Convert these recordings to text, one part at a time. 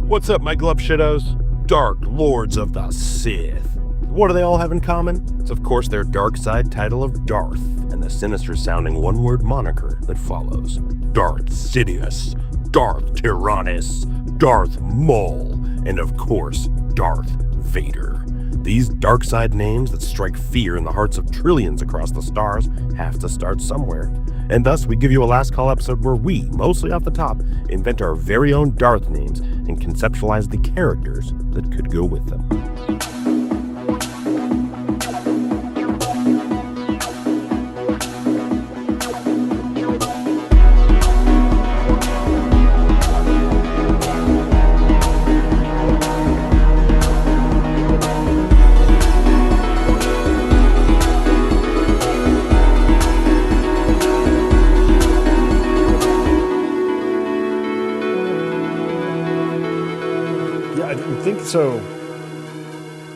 What's up, my glove shittos? Dark Lords of the Sith. What do they all have in common? It's of course their dark side title of Darth, and the sinister-sounding one-word moniker that follows. Darth Sidious, Darth Tyrannus, Darth Maul, and of course, Darth Vader. These dark side names that strike fear in the hearts of trillions across the stars have to start somewhere. And thus, we give you a last call episode where we, mostly off the top, invent our very own Darth names and conceptualize the characters that could go with them. So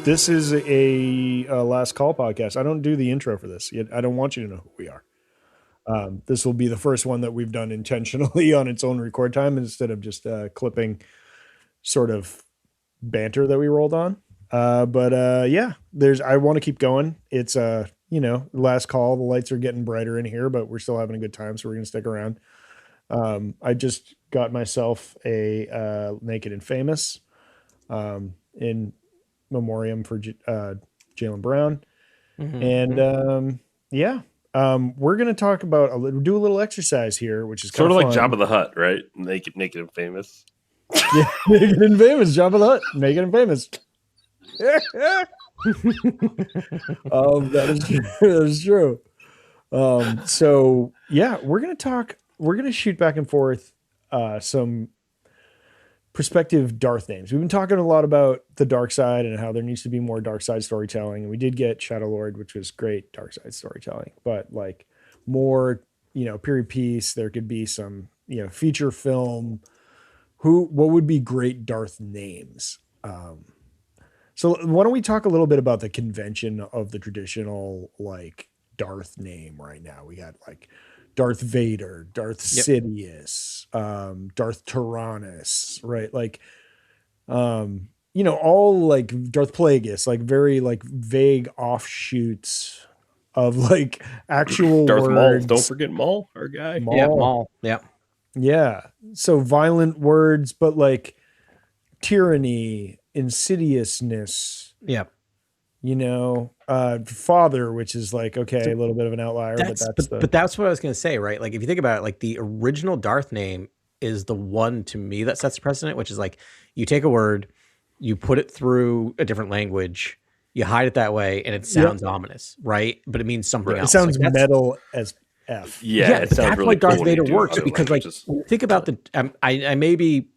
this is a last call podcast. I don't do the intro for this yet. I don't want you to know who we are. This will be the first one that we've done intentionally on its own record time instead of just clipping sort of banter that we rolled on. Yeah, I want to keep going. It's last call. The lights are getting brighter in here, but we're still having a good time, so we're gonna stick around. I just got myself a Naked and Famous. In memoriam for Jaylen Brown. Mm-hmm. And we're going to talk about, do a little exercise here, which is sort of like Jabba the Hutt, right? Naked and Famous. Yeah, Naked and Famous, Jabba the Hutt, Naked and Famous. That is true. So yeah, we're going to shoot back and forth some prospective Darth names. We've been talking a lot about the dark side and how there needs to be more dark side storytelling. And we did get Shadow Lord, which was great dark side storytelling, but like more, period piece. There could be some, feature film. What would be great Darth names? So why don't we talk a little bit about the convention of the traditional like Darth name right now? We got like Darth Vader, Darth Sidious, Darth Tyrannus, right? Like, all like Darth Plagueis, like very like vague offshoots of like actual Darth words. Maul. Don't forget Maul, our guy. Maul. Yeah, Maul. Yeah. Yeah. So violent words, but like tyranny, insidiousness. Yeah. Father, which is like, okay, a little bit of an outlier, but that's what I was going to say, right? Like if you think about it, like the original Darth name is the one to me that sets the precedent, which is like you take a word, you put it through a different language, you hide it that way, and it sounds ominous, right? But it means something else. It sounds like metal as F. Yeah, it that's really why Darth Vader works because languages. Like think about the I may be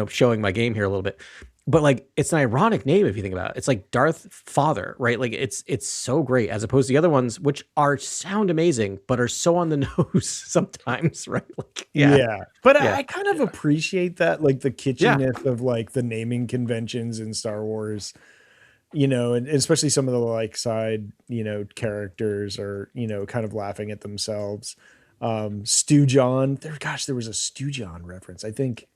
showing my game here a little bit. But like, it's an ironic name if you think about it. It's like Darth Father, right? Like it's so great as opposed to the other ones, which sound amazing, but are so on the nose sometimes, right? Like, But I kind of appreciate that, like the kitschiness of like the naming conventions in Star Wars, and especially some of the like side, characters are, kind of laughing at themselves. Stu John, there was a Stu John reference, I think.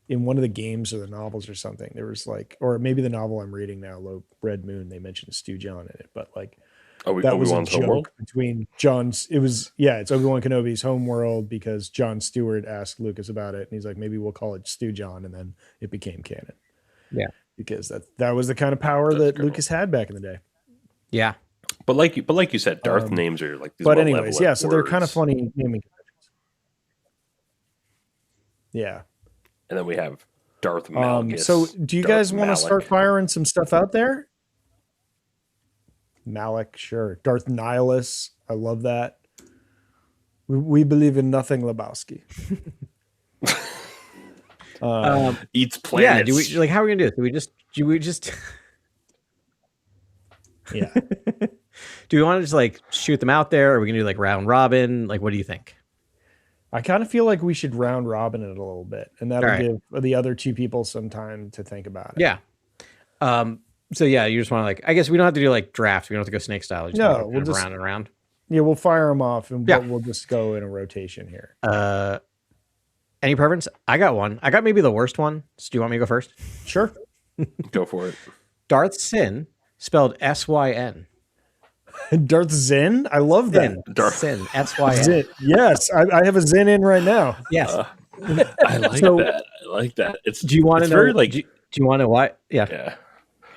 In one of the games or the novels or something, there was like, or maybe the novel I'm reading now, Red Moon, they mentioned Stu John in it, but like that was a joke between John's. It's Obi-Wan Kenobi's homeworld because Jon Stewart asked Lucas about it, and he's like, maybe we'll call it Stu John, and then it became canon. Yeah, because that was the kind of power that Lucas had back in the day. Yeah, but like you said, Darth names are like. These but anyways, so words. They're kind of funny naming conventions. Yeah. And then we have Darth Malgus. So do you guys want to start firing some stuff out there? Malik, sure. Darth Nihilus. I love that. We believe in nothing, Lebowski. Eats planets. Yeah, do we like how are we gonna do this? Do we just Yeah. Do we want to just like shoot them out there? Or are we gonna do like round robin? Like what do you think? I kind of feel like we should round robin it a little bit, and that'll give the other two people some time to think about it. Yeah. So yeah, you just want to like, I guess we don't have to do like draft. We don't have to go snake style. We'll just round and round. Yeah, we'll fire them off, and we'll just go in a rotation here. Any preference? I got one. I got maybe the worst one. So do you want me to go first? Sure. Go for it. Darth Sin, spelled S-Y-N. Darth Zin? I love that. Darth Sin, S-Y-N. Zin. Yes, I have a Zin in right now. Yes. I like that. I like that. Do you want to know? Very, like, do you want to know why? Yeah. Yeah.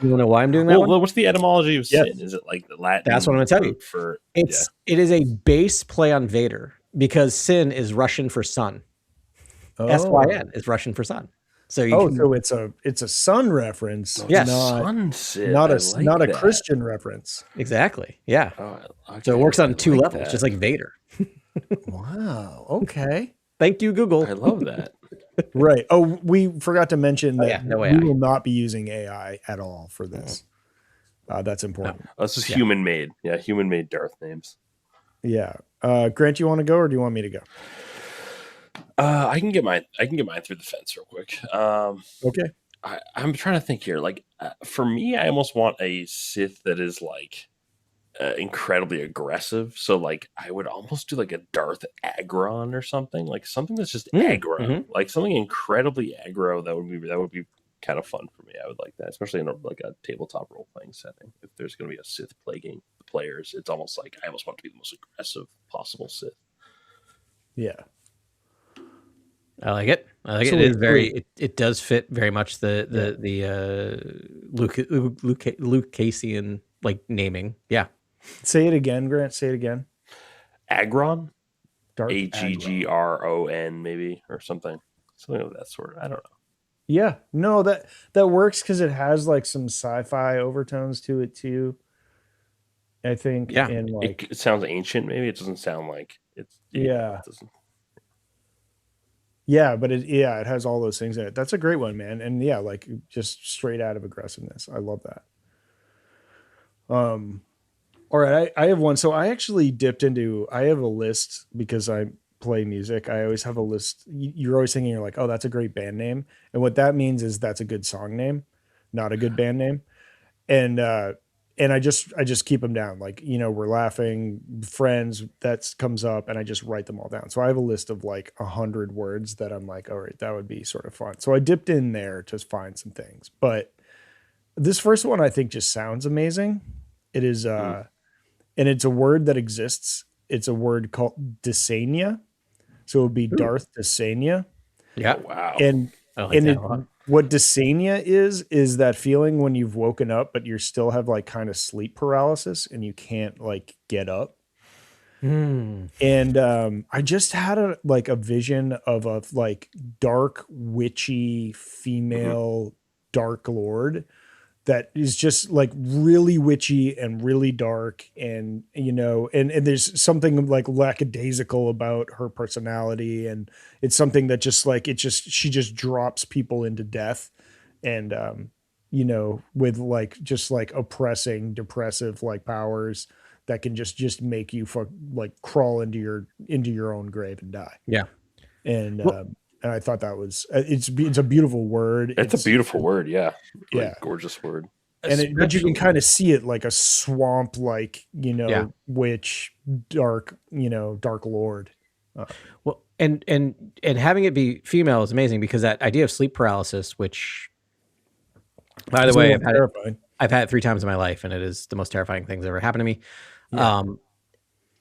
Do you want to know why I'm doing that? Well, what's the etymology of sin? Yes. Is it like the Latin? That's what I'm going to tell you. It is a base play on Vader because Sin is Russian for sun. Oh. S-Y-N is Russian for sun. So so it's a sun reference. Yes. Sun Sid. Not a Christian reference. Exactly. Yeah. Okay. So it works on two levels, that. just like Vader. Wow. Okay. Thank you, Google. I love that. Right. Oh, we forgot to mention that no we AI. will not be using AI at all for this. That's important. This is human made. Yeah, human made Darth names. Yeah. Grant, you want to go or do you want me to go? I can get mine through the fence real quick. Okay. I'm trying to think here. Like, for me, I almost want a Sith that is like incredibly aggressive. So, like, I would almost do like a Darth Agron or something, like something that's just aggro, like something incredibly aggro. That would be kind of fun for me. I would like that, especially in like a tabletop role playing setting. If there's going to be a Sith plaguing the players, it's almost like I almost want to be the most aggressive possible Sith. Yeah. I like it. It is very. It does fit very much the Luke Casian like naming. Yeah. Say it again, Grant. Say it again. Agron, Darth Aggron, maybe, or something of that sort. I don't know. Yeah. No, that works because it has like some sci-fi overtones to it too. I think. Yeah. And like it sounds ancient. Maybe it doesn't sound like it's. Yeah. It doesn't. Yeah, but it has all those things in it. That's a great one, man. And yeah, like just straight out of aggressiveness. I love that. All right, I have one. So I actually I have a list because I play music. I always have a list. You're always thinking, you're like, oh, that's a great band name. And what that means is that's a good song name, not a good band name. And I just keep them down. Like, we're laughing, friends, that comes up, and I just write them all down. So I have a list of like 100 words that I'm like, all right, that would be sort of fun. So I dipped in there to find some things. But this first one I think just sounds amazing. It is, and it's a word that exists. It's a word called Dysania. So it would be Darth Dysania. Yeah. Oh, wow. And I like that a lot. What dysania is that feeling when you've woken up, but you still have like kind of sleep paralysis and you can't like get up. And I just had a vision of a like dark, witchy female Dark Lord that is just like really witchy and really dark. And, and there's something like lackadaisical about her personality. And it's something that just like, she just drops people into death. And, with like, just like oppressing, depressive like powers that can just make you crawl into your own grave and die. Yeah. And, and I thought that was it's a beautiful word. It's a beautiful word, yeah. Yeah, gorgeous word. But you can kind of see it like a swamp, like witch, dark, Dark Lord. Well, and having it be female is amazing because that idea of sleep paralysis, which, by the way, I've had it 3 times in my life, and it is the most terrifying thing that's ever happened to me. Yeah.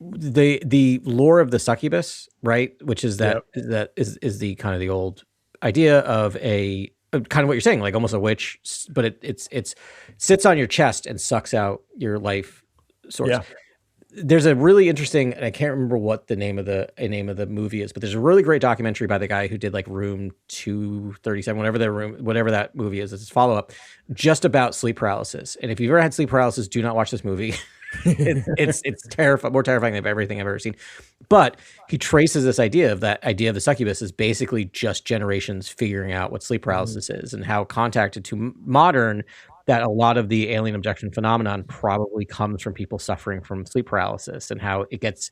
The lore of the succubus, right? Which is that is the kind of the old idea of a kind of what you're saying, like almost a witch, but it sits on your chest and sucks out your life source. Yeah. There's a really interesting, and I can't remember what the name of the movie is, but there's a really great documentary by the guy who did like Room 237, whatever that movie is. It's his follow-up, just about sleep paralysis. And if you've ever had sleep paralysis, do not watch this movie. It's terrifying, more terrifying than everything I've ever seen. But he traces this idea of the succubus is basically just generations figuring out what sleep paralysis is and how contacted to modern that a lot of the alien abduction phenomenon probably comes from people suffering from sleep paralysis and how it gets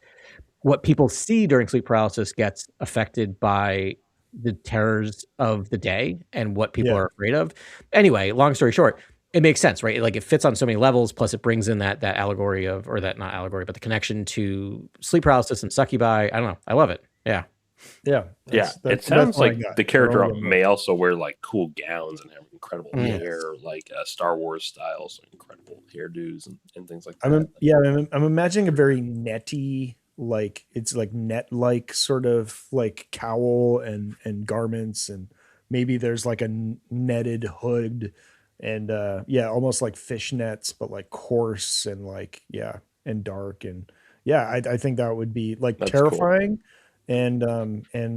what people see during sleep paralysis gets affected by the terrors of the day and what people are afraid of. Anyway, long story short, it makes sense, right? Like it fits on so many levels. Plus, it brings in that allegory of, or that not allegory, but the connection to sleep paralysis and succubi. I don't know. I love it. Yeah. It sounds like the character may also wear like cool gowns and have incredible hair, like Star Wars style, so incredible hairdos and things like that. I'm imagining a very netty, like it's like net-like sort of like cowl and garments, and maybe there's like a netted hood, and almost like fishnets, but like coarse and like and dark, and I think that would be like that's terrifying. Cool. And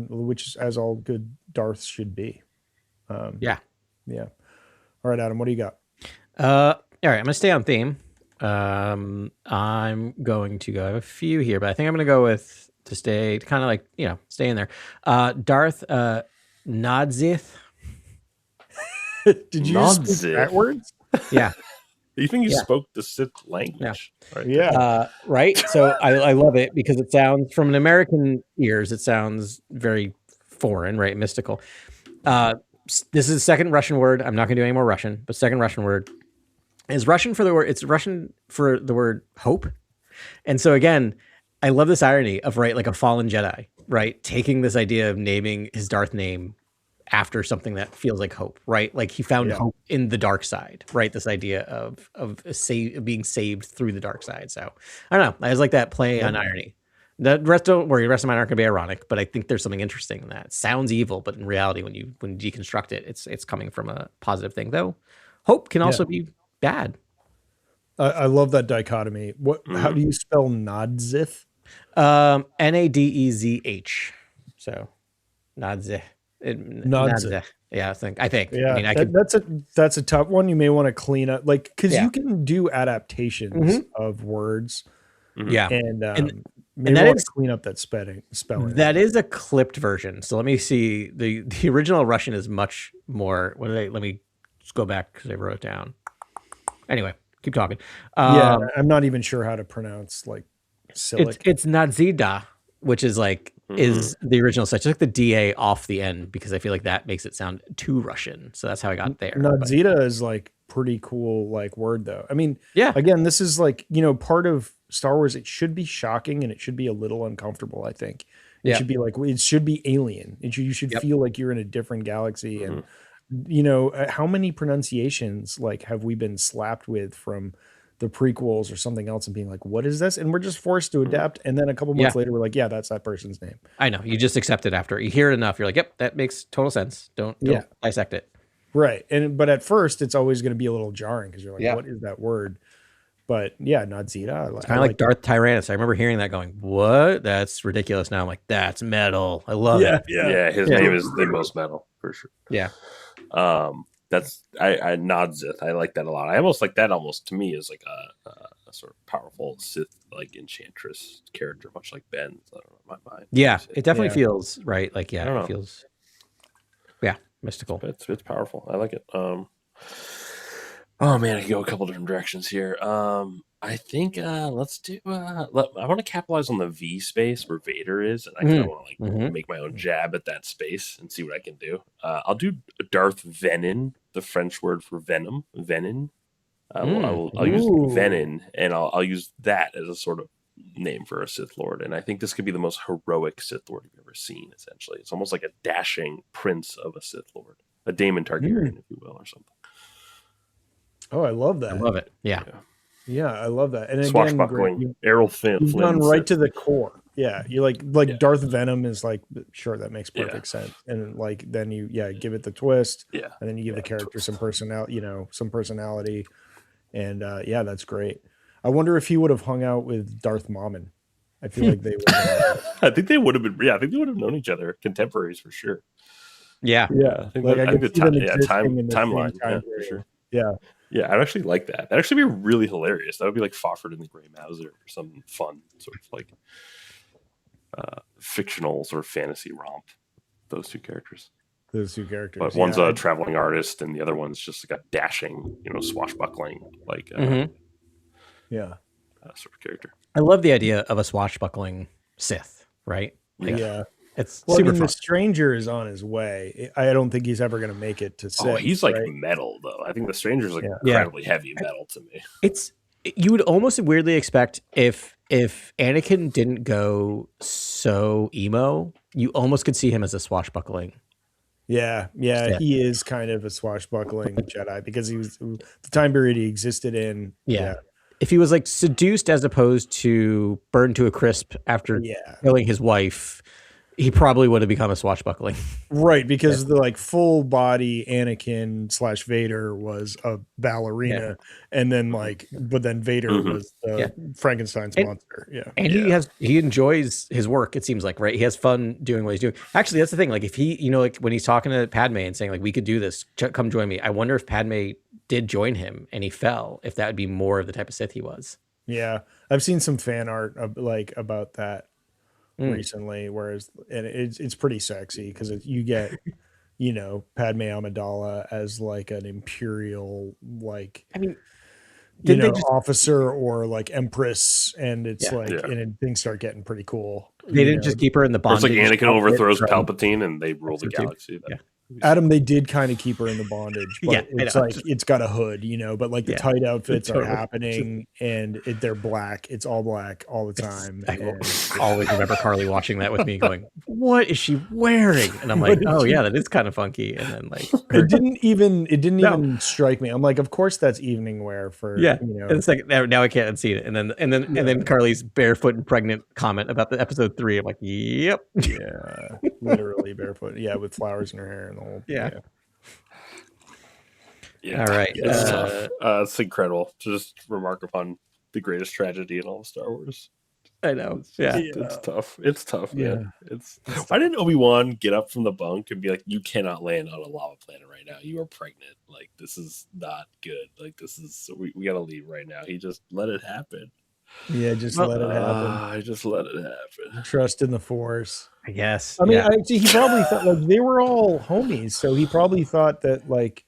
which is as all good Darths should be. All right, Adam, what do you got? All right, I'm gonna stay on theme. I'm going to go. I have a few here, but I think I'm gonna go with to kind of like stay in there. Darth Nadzith. Did you speak that words? Yeah. You think you spoke the Sith language? Right. So I love it because it sounds, from an American ears, it sounds very foreign, right? Mystical. This is the second Russian word. I'm not going to do any more Russian, but second Russian word is Russian for the word. It's Russian for the word hope. And so again, I love this irony of like a fallen Jedi, right? Taking this idea of naming his Darth name after something that feels like hope, right? Like he found hope in the dark side, right? This idea of being saved through the dark side. So I don't know. I just like that play on irony. Don't worry, the rest of mine aren't going to be ironic, but I think there's something interesting in that. It sounds evil, but in reality, when you deconstruct it, it's coming from a positive thing. Though hope can also be bad. I love that dichotomy. How do you spell Nadzith? Nadezh. So Nadzith. Yeah, I think. Yeah, I mean, that's a tough one. You may want to clean up, like, because you can do adaptations of words. Yeah, and maybe want to clean up that spelling. That is a clipped version. So let me see. The original Russian is much more. Let me just go back because I wrote it down. Anyway, keep talking. I'm not even sure how to pronounce like Cyrillic. It's Nadzida, which is like. Is the original such like the DA off the end, because I feel like that makes it sound too Russian. So that's how I got there. Nadzida is like pretty cool like word though. I mean, again, this is like, part of Star Wars. It should be shocking and it should be a little uncomfortable. I think it should be like, it should be alien. You should feel like you're in a different galaxy. And how many pronunciations like have we been slapped with from the prequels or something else and being like, what is this? And we're just forced to adapt. And then a couple months later, we're like, that's that person's name. I know. You just accept it after you hear it enough. You're like, yep, that makes total sense. Don't dissect it. Right. But at first it's always going to be a little jarring because you're like, what is that word? But Nadzida. It's kind of like Darth Tyrannus. I remember hearing that going, what? That's ridiculous. Now I'm like, that's metal. I love it. Yeah. His name is the most metal for sure. Yeah. That's I Nadzith. I like that a lot. I almost like that. Almost to me is like a sort of powerful Sith like enchantress character, much like Ben. I don't know, in my mind. Yeah, it definitely feels right. Like it feels mystical. It's powerful. I like it. Oh man, I can go a couple different directions here. I think let's do. I want to capitalize on the V space where Vader is, and I kind of want to like make my own jab at that space and see what I can do. I'll do Darth Venin, the French word for venom. Venin. I'll use Venin, and I'll use that as a sort of name for a Sith Lord. And I think this could be the most heroic Sith Lord you've ever seen. Essentially, it's almost like a dashing prince of a Sith Lord, a Daemon Targaryen, if you will, or something. Oh, I love that. I love it. Yeah. Yeah, I love that. And swashbuckling, Errol Flynn. You've gone right to the core. Yeah, you like Darth Venom is like, sure, that makes perfect sense. And like then you give it the twist. Yeah, and then you give the character some personality, and that's great. I wonder if he would have hung out with Darth Mammon. I feel like they would. I think they would have been. Yeah, I think they would have known each other, contemporaries for sure. Yeah, yeah. I think the timeline. For sure. Yeah. Yeah, I'd actually like that. That'd actually be really hilarious. That would be like Fawford and the Grey Mouser or some fun sort of like fictional sort of fantasy romp. Those two characters. But one's a traveling artist and the other one's just like a dashing, swashbuckling, like sort of character. I love the idea of a swashbuckling Sith, right? Like, it's super fun. The Stranger is on his way. I don't think he's ever going to make it to Sith. Oh, he's like metal though. I think the Stranger's like incredibly heavy metal to me. You would almost weirdly expect if Anakin didn't go so emo, you almost could see him as a swashbuckling. Yeah, he is kind of a swashbuckling Jedi because he was the time period he existed in. Yeah. If he was like seduced as opposed to burned to a crisp after killing his wife, he probably would have become a swashbuckling. Right, because the like full body Anakin / Vader was a ballerina, and then but then Vader was Frankenstein's monster. Yeah, and he enjoys his work. It seems like, right? He has fun doing what he's doing. Actually, that's the thing. Like if he, like when he's talking to Padme and saying like, "We could do this. Come join me." I wonder if Padme did join him and he fell. If that would be more of the type of Sith he was. Yeah, I've seen some fan art about that recently, and it's pretty sexy because you get Padme Amidala as like an imperial officer or like empress, and it's and things start getting pretty cool. They didn't just keep her in the bondage. It's like Anakin overthrows Palpatine and they rule the galaxy. Adam, they did kind of keep her in the bondage, but it's like it's got a hood, but like the tight outfits are happening, and they're black. It's all black all the time. I will always remember Carly watching that with me, going, "What is she wearing?" And I'm like, "Oh yeah, that is kind of funky." And then like it didn't even strike me. I'm like, of course that's evening wear for And it's like now I can't unsee it. And then Carly's barefoot and pregnant comment about the episode 3. I'm like, "Yep, literally barefoot, with flowers in her hair." Yeah. All right. It's incredible to just remark upon the greatest tragedy in all of Star Wars. I know. It's tough. It's tough, man. Why didn't Obi-Wan get up from the bunk and be like, "You cannot land on a lava planet right now. You are pregnant. Like, this is not good. Like, this is we gotta leave right now." He just let it happen. Yeah, just let it happen. I just let it happen. Trust in the Force. I guess. I mean, he probably thought like they were all homies, so he probably thought that like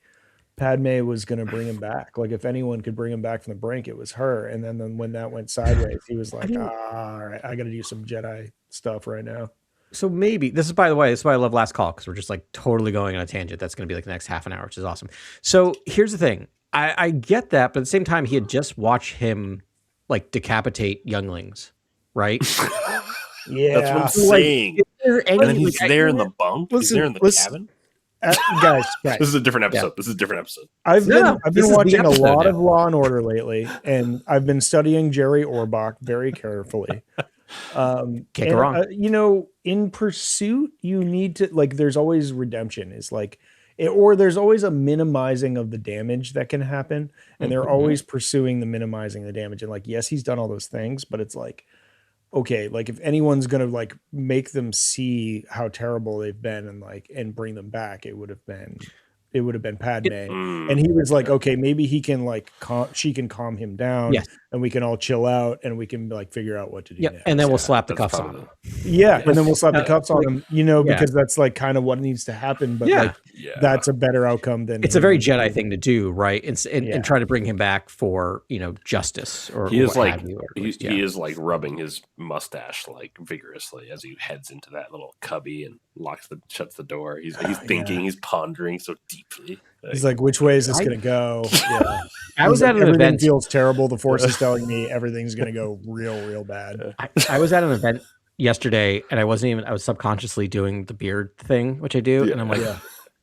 Padme was going to bring him back. Like if anyone could bring him back from the brink, it was her. And then when that went sideways, he was like, all right, I got to do some Jedi stuff right now. So maybe this is, by the way, this is why I love Last Call, because we're just like totally going on a tangent. That's going to be like the next half an hour, which is awesome. So here's the thing. I get that, but at the same time, he had just watched him like decapitate younglings, right? Yeah, that's what I'm saying. And then he's there in the bunk. He's there in the cabin. Guys, this is a different episode. This is a different episode. I've been watching a lot of Law and Order lately, and I've been studying Jerry Orbach very carefully. Can't go wrong. In Pursuit, you need to like. There's always redemption. Is like. Or there's always a minimizing of the damage that can happen, and they're always pursuing the minimizing the damage. And like, yes, he's done all those things, but it's like, okay, like if anyone's gonna like make them see how terrible they've been and bring them back, it would have been Padme. And he was like, okay, maybe he can like she can calm him down, and we can all chill out, and we can like figure out what to do. Next. And then we'll slap the cuffs on him. And then we'll slap the cuffs on him, because that's like kind of what needs to happen. But that's a better outcome than it's a very Jedi thing to do, right? And try to bring him back for justice. Or he is like he is like rubbing his mustache like vigorously as he heads into that little cubby and shuts the door. He's thinking, he's pondering so deeply. He's like, which way is this going to go? Yeah. I was at an event. Everything feels terrible. The Force is telling me everything's going to go real bad. I was at an event yesterday, and I was subconsciously doing the beard thing, which I do. And I'm like,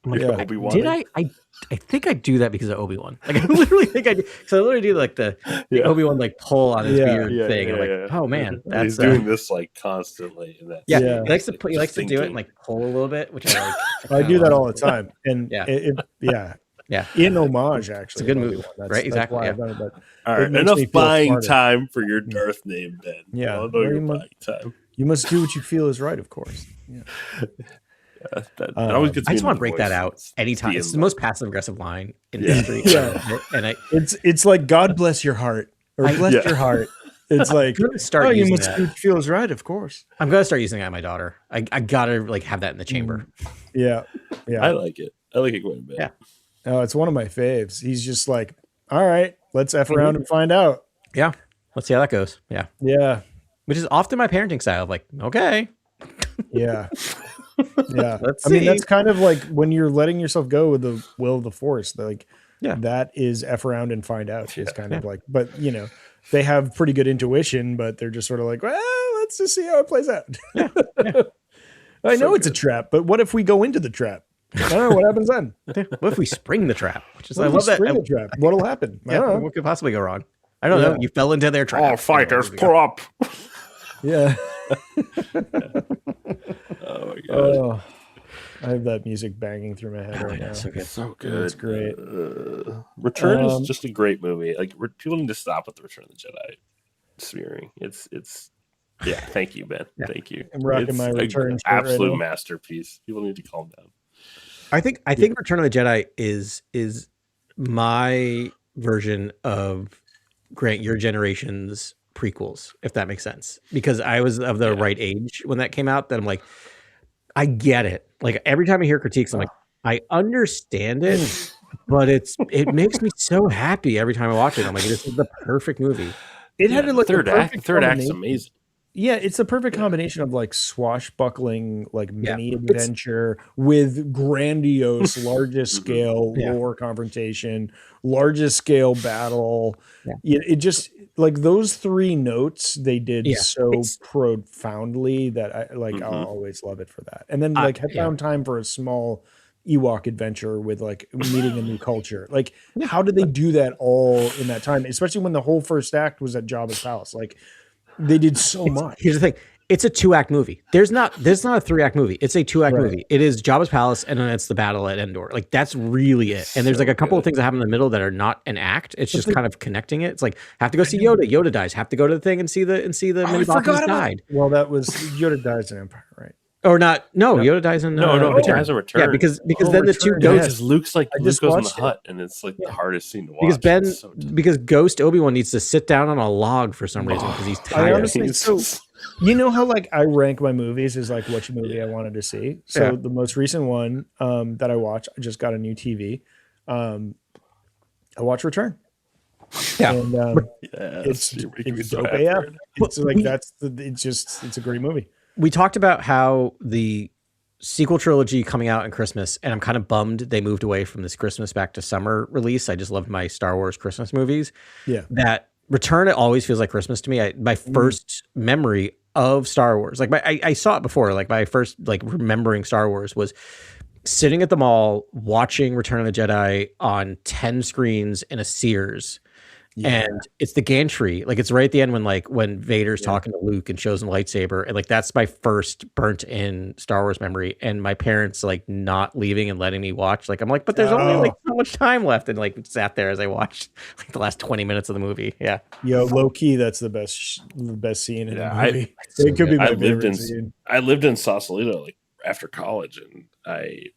Obi-Wan. Did I think I do that because of Obi-Wan. Like I literally think I do. So I literally do like the Obi-Wan like pull on his beard thing. And I'm like, oh man, that's he's doing this like constantly. He likes to do it and like pull a little bit, which I like. I do that all the time. And in homage, actually. It's a good move, right? Exactly. I've done it, but all right, enough buying time for your Darth name, Ben. Yeah, time. You must do what you feel is right, of course. Yeah. That always gets I just want to break that out anytime. It's the most passive aggressive line in history. And it's like God bless your heart or bless your heart. It's like you must do what you feel is right, of course. I'm gonna start using that on my daughter. I gotta like have that in the chamber. Yeah. I like it. I like it quite a bit. Yeah. Oh, it's one of my faves. He's just like, all right, let's F around and find out. Yeah. Let's see how that goes. Yeah. Yeah. Which is often my parenting style of like, okay. Yeah. Yeah. I mean, that's kind of like when you're letting yourself go with the will of the Force, like that is F around and find out. It's kind of like, but they have pretty good intuition, but they're just sort of like, well, let's just see how it plays out. I know it's a trap, but what if we go into the trap? I don't know what happens then. What if we spring the trap? Which is, I love that. Spring the trap. What'll happen? Yeah, what could possibly go wrong? I don't know. You fell into their trap. All fighters, pull up. Yeah. Oh my god. Oh, I have that music banging through my head right now. So good. It's great. Return is just a great movie. Like, people need to stop with the Return of the Jedi smearing. It's yeah. Thank you, Ben. Yeah. Thank you. I'm rocking my Return. Absolute right masterpiece. People need to calm down. I think Return of the Jedi is my version of Grant, your generation's prequels, if that makes sense. Because I was of the right age when that came out, that I'm like, I get it. Like, every time I hear critiques, I'm like, I understand it, but it makes me so happy every time I watch it. I'm like, this is the perfect movie. It had like third act's amazing. Yeah, it's the perfect combination of like swashbuckling, like mini adventure with grandiose, largest scale lore confrontation, largest scale battle. Yeah. It just, like, those three notes they did so profoundly that I'll always love it for that. And then like I found time for a small Ewok adventure with like meeting a new culture. Like, how did they do that all in that time? Especially when the whole first act was at Jabba's palace. Like, they did so much. Here's the thing. It's a 2-act movie. There's not a 3-act movie. It's a 2-act movie. It is Jabba's palace, and then it's the battle at Endor. Like, that's really it. And there's like a couple of things that happen in the middle that are not an act. It's just kind of connecting it. It's like, have to go see Yoda. Yoda dies. Have to go to the thing and see the mini boss died. Well, that was Yoda dies in Empire, right? Or not? No, Yoda dies in Return. Dies in Return. Yeah, because then the two ghosts. Luke goes in the hut, and it's like the hardest scene to watch. Because Ghost Obi-Wan needs to sit down on a log for some reason because he's tired. You know how like I rank my movies is like which movie I wanted to see. So the most recent one that I watched, I just got a new TV. I watched Return. Yeah, and it's dope AF. It's like it's a great movie. We talked about how the sequel trilogy coming out in Christmas, and I'm kind of bummed they moved away from this Christmas back to summer release. I just loved my Star Wars Christmas movies. Yeah. That Return, it always feels like Christmas to me. My first memory of Star Wars, like I saw it before, like my first like remembering Star Wars was sitting at the mall watching Return of the Jedi on 10 screens in a Sears. Yeah. And it's the gantry, like it's right at the end when Vader's talking to Luke and shows him the lightsaber, and like that's my first burnt in Star Wars memory. And my parents like not leaving and letting me watch. Like I'm like, but there's only like so much time left, and like sat there as I watched like the last 20 minutes of the movie. Yeah, low key, that's the best scene in the movie. It could be my favorite scene. I lived in Sausalito like after college, and I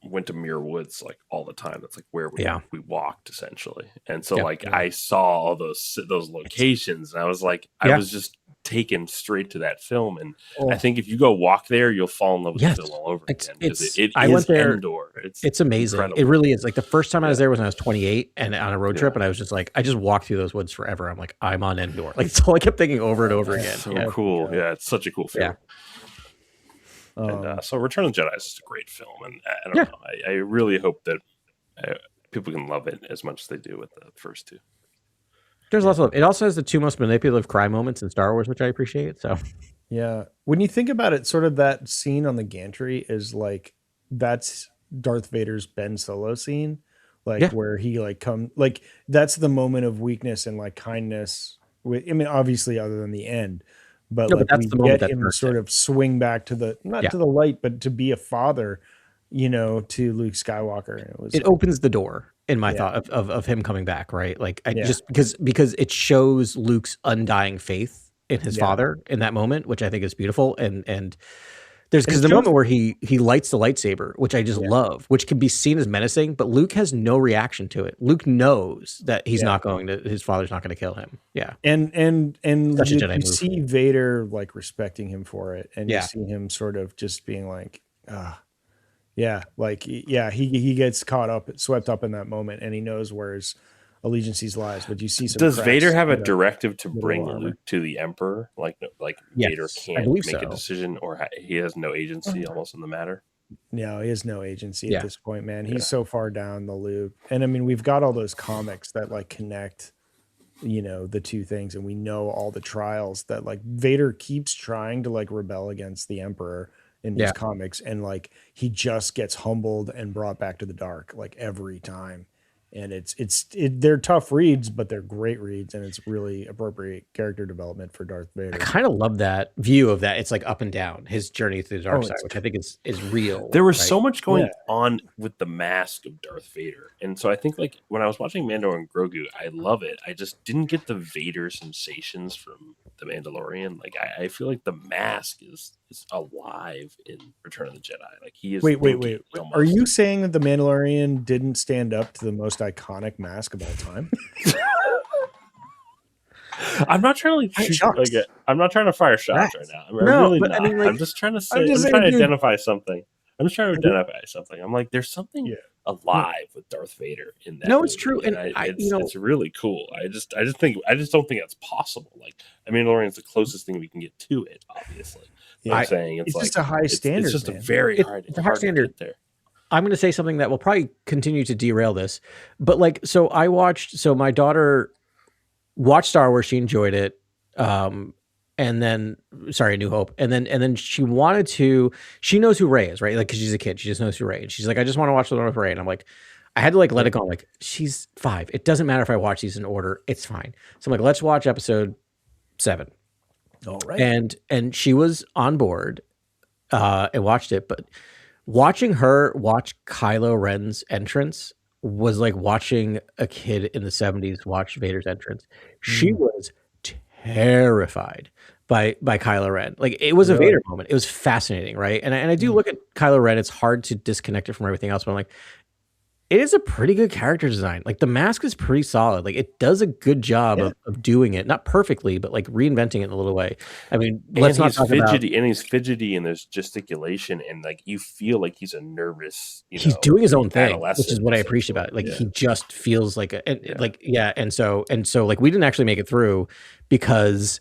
went to Muir Woods like all the time. That's like where we walked essentially. And so I saw all those locations, and I was like, I was just taken straight to that film. And I think if you go walk there, you'll fall in love with the film all over again. I went there. Endor. It's amazing. Incredible. It really is. Like the first time I was there was when I was 28 and on a road trip, and I was just like, I just walked through those woods forever. I'm like, I'm on Endor. Like it's all I kept thinking over and over again. So cool. Yeah, it's such a cool film. And so Return of the Jedi is just a great film, and I don't know. I really hope that people can love it as much as they do with the first two. There's lots of love. It also has the two most manipulative cry moments in Star Wars, which I appreciate. So yeah, when you think about it, sort of that scene on the gantry is like that's Darth Vader's Ben Solo scene, like where he that's the moment of weakness and like kindness. I mean, obviously, other than the end. But like that's we get him sort of swing back to the to the light, but to be a father, to Luke Skywalker. It opens the door in my thought of him coming back, right? Like just because it shows Luke's undying faith in his father in that moment, which I think is beautiful. And there's because the moment where he lights the lightsaber, which I just love, which can be seen as menacing, but Luke has no reaction to it. Luke knows that he's not going to, his father's not going to kill him. Yeah. And you see Vader like respecting him for it. And you see him sort of just being like, he gets swept up in that moment, and he knows where his allegiances lies. But you see some. Does Vader have a directive to bring Luke to the Emperor? Like Vader can't make a decision, or he has no agency almost in the matter. No, he has no agency at this point, man. He's so far down the loop. And I mean, we've got all those comics that like connect, the two things, and we know all the trials that like Vader keeps trying to like rebel against the Emperor, in these comics, and like he just gets humbled and brought back to the dark like every time. And they're tough reads, but they're great reads, and it's really appropriate character development for Darth Vader. I kind of love that view of that. It's like up and down his journey through the dark side, which I think is real. There was so much going on with the mask of Darth Vader, and so I think like when I was watching Mando and Grogu, I love it. I just didn't get the Vader sensations from the Mandalorian. Like I feel like the mask is alive in Return of the Jedi. Like he is. Wait. Are you saying that the Mandalorian didn't stand up to the most iconic mask of all time? I'm not trying to shoot, I'm not trying to fire shots right now. I'm just trying to say. I'm trying to identify something. I'm like, there's something alive with Darth Vader in that. No, movie. It's true, and it's really cool. I just don't think that's possible. Like, I mean, Mandalorian's the closest thing we can get to it, obviously. Yeah. I'm saying it's like just a high standard. It's just a very hard standard there. I'm going to say something that will probably continue to derail this, but like, so my daughter watched Star Wars. She enjoyed it. And then, A New Hope. And then she knows who Rey is, right? Like, cause she's a kid, she just knows who Rey is. And she's like, I just want to watch the one with Rey. And I'm like, I had to like, let it go. I'm like, she's 5. It doesn't matter if I watch these in order. It's fine. So I'm like, let's watch episode 7. All right. And she was on board, and watched it, but watching her watch Kylo Ren's entrance was like watching a kid in the 70s watch Vader's entrance. She was terrified by Kylo Ren. Like, it was a Vader moment. It was fascinating, right? And I do look at Kylo Ren. It's hard to disconnect it from everything else, but I'm like, it is a pretty good character design. Like, the mask is pretty solid. Like, it does a good job of doing it, not perfectly, but like reinventing it in a little way. I mean, let's not talk about. And he's fidgety, and there's gesticulation, and like you feel like he's a nervous. He's doing his own thing, which is what I appreciate about it. Like, he just feels like and so like we didn't actually make it through because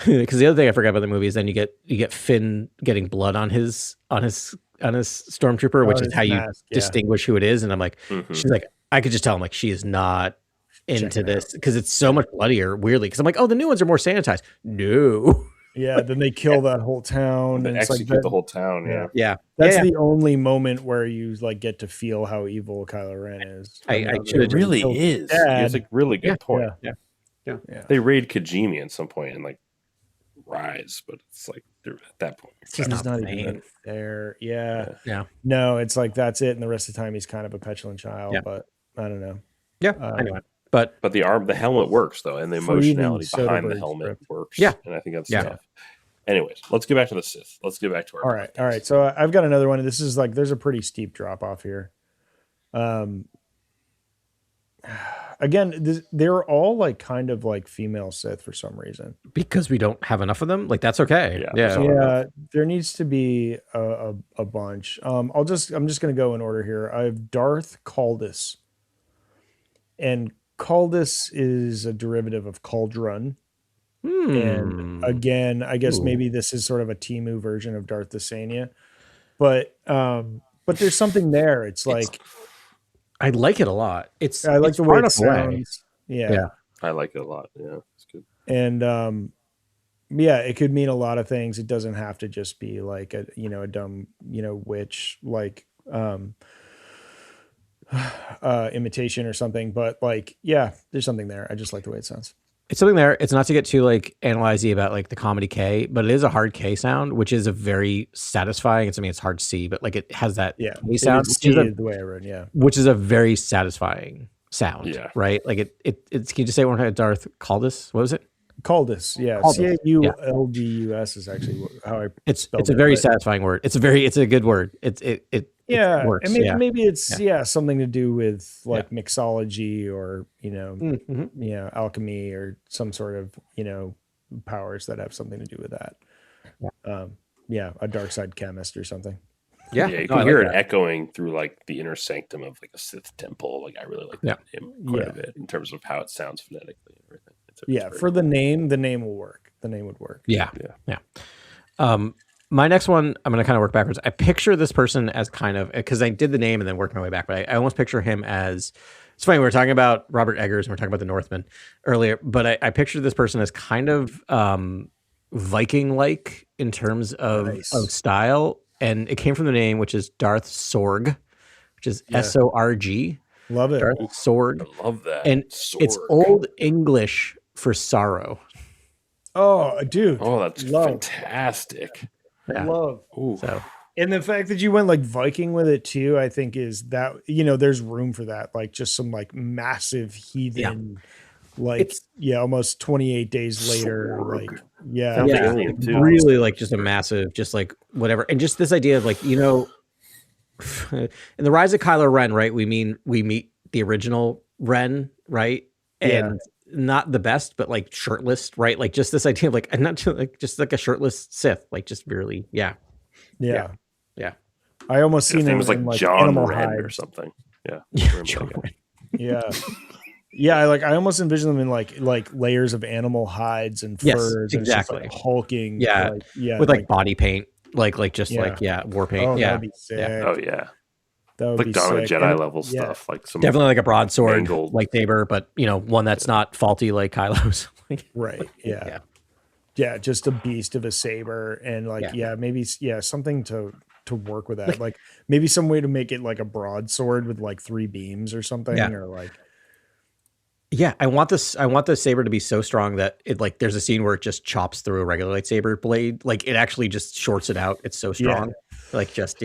the other thing I forgot about the movie is then you get Finn getting blood on his stormtrooper, which is how you distinguish who it is. And I'm like, she's like, I could just tell. I'm like, she is not into this because it's so much bloodier, weirdly. Because I'm like, oh, the new ones are more sanitized. No. Yeah, then they kill that whole town. They execute the whole town. Yeah. That's the only moment where you like get to feel how evil Kylo Ren is. It really is. It's a really good point. Yeah. They raid Kijimi at some point and like rise, but it's like they're at that point. He's not even there. Yeah. No, it's like that's it, and the rest of the time he's kind of a petulant child. Yeah. But I don't know. Yeah. Anyway, but the helmet works though, and the emotionality behind the helmet works. Yeah, and I think that's tough. Anyways, let's get back to the Sith. Let's get back to our. All right. So I've got another one. This is like there's a pretty steep drop off here. Again, they're all like kind of like female Sith for some reason. Because we don't have enough of them. Like, that's okay. Yeah. There needs to be a bunch. I'm just gonna go in order here. I have Darth Caldus, and Caldus is a derivative of cauldron. And again, I guess maybe this is sort of a Temu version of Darth Dysania, but there's something there. It's like. I like it a lot. I like the way it sounds. Yeah. I like it a lot. Yeah, it's good. And it could mean a lot of things. It doesn't have to just be like a dumb witch like imitation or something. But like there's something there. I just like the way it sounds. It's something there. It's not to get too like analyzey about like the comedy K, but it is a hard K sound, which is a very satisfying. It's hard C, but like it has that K sound, the way I wrote, which is a very satisfying sound. Yeah. Right. Like it's can you just say one more time? Darth Caldus? What was it? Caldus. Yeah. Cauldus is actually how I. It's a very satisfying word. It's a good word. It works. And maybe it's something to do with like mixology or alchemy or some sort of powers that have something to do with that. A dark side chemist or something. You can hear it echoing through like the inner sanctum of like a Sith temple. Like I really like that name quite a bit in terms of how it sounds phonetically and everything. It's for the name will work. The name would work. Yeah. My next one, I'm going to kind of work backwards. I picture this person as kind of, because I did the name and then worked my way back, but I almost picture him as, it's funny, we were talking about Robert Eggers and we were talking about the Northman earlier, but I pictured this person as kind of Viking-like in terms of style. and it came from the name, which is Darth Sorg, which is Yeah. Sorg. Love it. Darth Sorg. I love that. And it's Old English for sorrow. Oh, dude. Oh, that's fantastic. Yeah. Love. Ooh. So And the fact that you went like Viking with it too, I think is that, you know, there's room for that. Like just some like massive heathen, like, almost 28 days later. Sorg. Like, yeah. Sounds like alien too. really like just a massive, just like whatever. And just this idea of like, you know, in the Rise of Kylo Ren, right? We meet the original Ren, right? And not the best, but like shirtless, right? Like just this idea of like, and not just like a shirtless Sith, like just really, yeah. I almost seen him was like in like John animal Wren hides or something. Yeah. Yeah. I almost envision them in like layers of animal hides and furs. Exactly. And it's just, like, hulking. With like body paint, like war paint. Oh, yeah. that'd be sick. Oh yeah. That would Like be Dawn of sick. Jedi And- level stuff. Like some Definitely like a broadsword mangled- lightsaber, but you know, one that's not faulty like Kylo's. Right. Yeah. Just a beast of a saber and like, maybe something to work with that. Like maybe some way to make it like a broadsword with like 3 beams or something, or like. Yeah, I want the saber to be so strong that it like there's a scene where it just chops through a regular lightsaber blade. Like it actually just shorts it out. It's so strong. Like just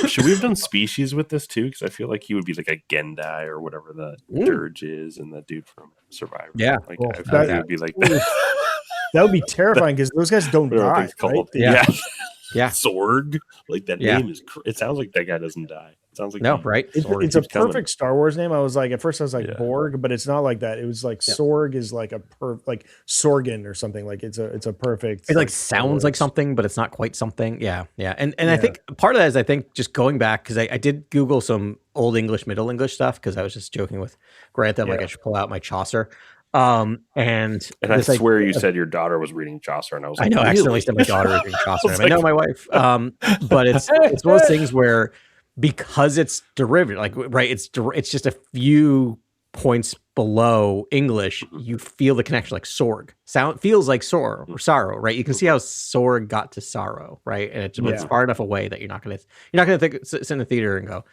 Should we have done species with this too? Because I feel like he would be like a Gendai or whatever the dirge is, and the dude from Survivor. Yeah, like well, I feel like he would be like that. That would be terrifying because those guys don't Whatever die. thing's called. Right? Yeah. Sorg. Like that name is. It sounds like that guy doesn't die. It sounds like right. It's a perfect coming. Star Wars name. I was like, at first I was like Borg, but it's not like that. It was like Sorg is like like Sorgan or something. Like it's a perfect. It like sounds like something, but it's not quite something. Yeah. And I think part of that is I think just going back because I did Google some Old English, Middle English stuff because I was just joking with Grant that like I should pull out my Chaucer. And I swear you said your daughter was reading Chaucer, and I was like, I know, I accidentally said my daughter was reading Chaucer. I know my wife. But it's one of those things where because it's derivative, like right, it's just a few points below English, you feel the connection like Sorg. Feels like sorrow, right? You can see how Sorg got to sorrow, right? And it's far enough away that you're not gonna sit in the theater and go,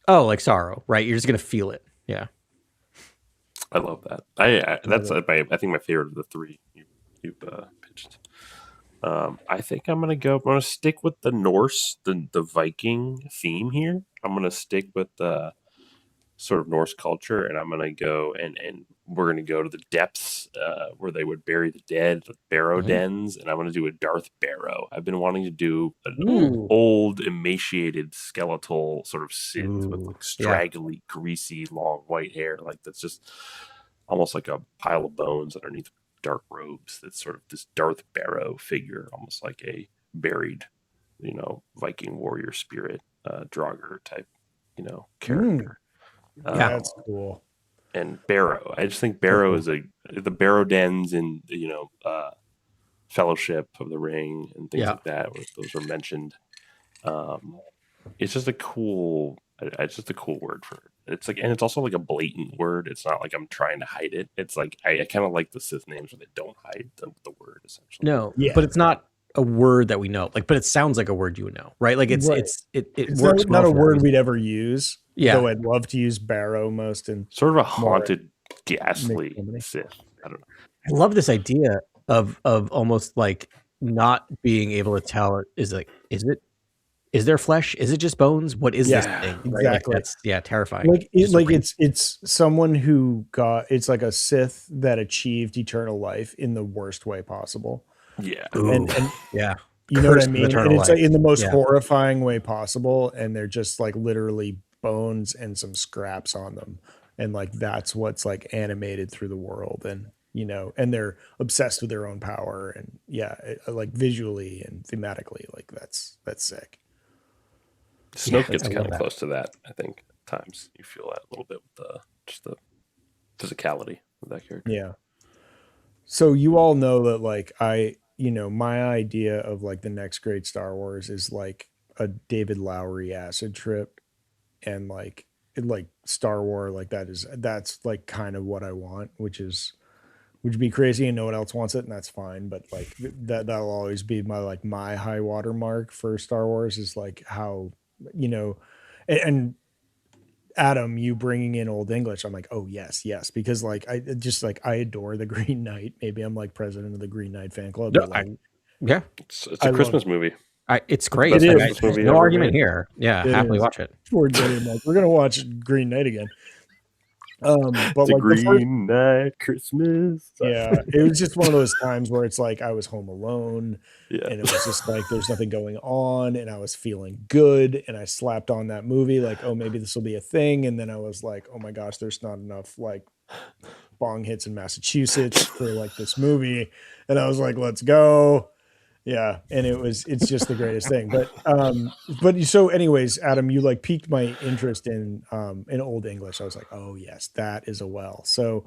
oh, like sorrow, right? You're just gonna feel it. Yeah. I love that. I think my favorite of the 3 you've pitched. I think I'm gonna stick with the Norse, the Viking theme here. I'm gonna stick with the sort of Norse culture, and I'm gonna go and we're gonna go to the depths where they would bury the dead, the barrow dens, and I'm gonna do a Darth Barrow. I've been wanting to do an old, emaciated, skeletal sort of Sith with like straggly, greasy, long white hair, like that's just almost like a pile of bones underneath dark robes. That's sort of this Darth Barrow figure, almost like a buried, Viking warrior spirit, Draugr type, character. That's cool. And Barrow. I just think Barrow is the Barrow dens in Fellowship of the Ring and things like that. Those are mentioned. It's just a cool. It's just a cool word for it. It's like, and it's also like a blatant word. It's not like I'm trying to hide it. It's like I kind of like the Sith names where they don't hide the word essentially. No, but it's not a word that we know. Like, but it sounds like a word you would know, right? Like it works. Not a word we'd ever use. Yeah, though I'd love to use Barrow most and sort of a haunted, ghastly Sith. I don't know. I love this idea of almost like not being able to tell. Is there flesh? Is it just bones? What is this thing? Right? Exactly. Like that's terrifying. It's someone who it's like a Sith that achieved eternal life in the worst way possible. Yeah. And yeah. You know what I mean? And it's like in the most Yeah. horrifying way possible. And they're just like literally bones and some scraps on them. And like, that's what's like animated through the world. And, and they're obsessed with their own power. And like visually and thematically, like that's sick. Snoke gets kind of close to that, I think. At times you feel that a little bit with the physicality of that character. Yeah. So you all know that like my idea of like the next great Star Wars is like a David Lowery acid trip, and like Star Wars like that's like kind of what I want, which is which would be crazy, and no one else wants it, and that's fine. But like that'll always be my high water mark for Star Wars is like how, you know, and Adam, you bringing in Old English, I'm like, oh yes, because like I adore the Green Knight. Maybe I'm like president of the Green Knight fan club. No, But like, yeah, it's a Christmas movie. It's great. Best It is. Christmas movie No ever argument made. here. Yeah, It happily is. watch it. Towards the end, like, we're gonna watch Green Knight again. But It's a like Green Knight Christmas. yeah, it was just one of those times where it's like I was home alone, Yeah. and it was just like there's nothing going on, and I was feeling good, and I slapped on that movie like, oh, maybe this will be a thing, and then I was like, oh my gosh, there's not enough like bong hits in Massachusetts for like this movie, and I was like, let's go. Yeah, and it's just the greatest thing. But so anyways, Adam, you like piqued my interest in Old English. I was like, oh yes, that is a well. So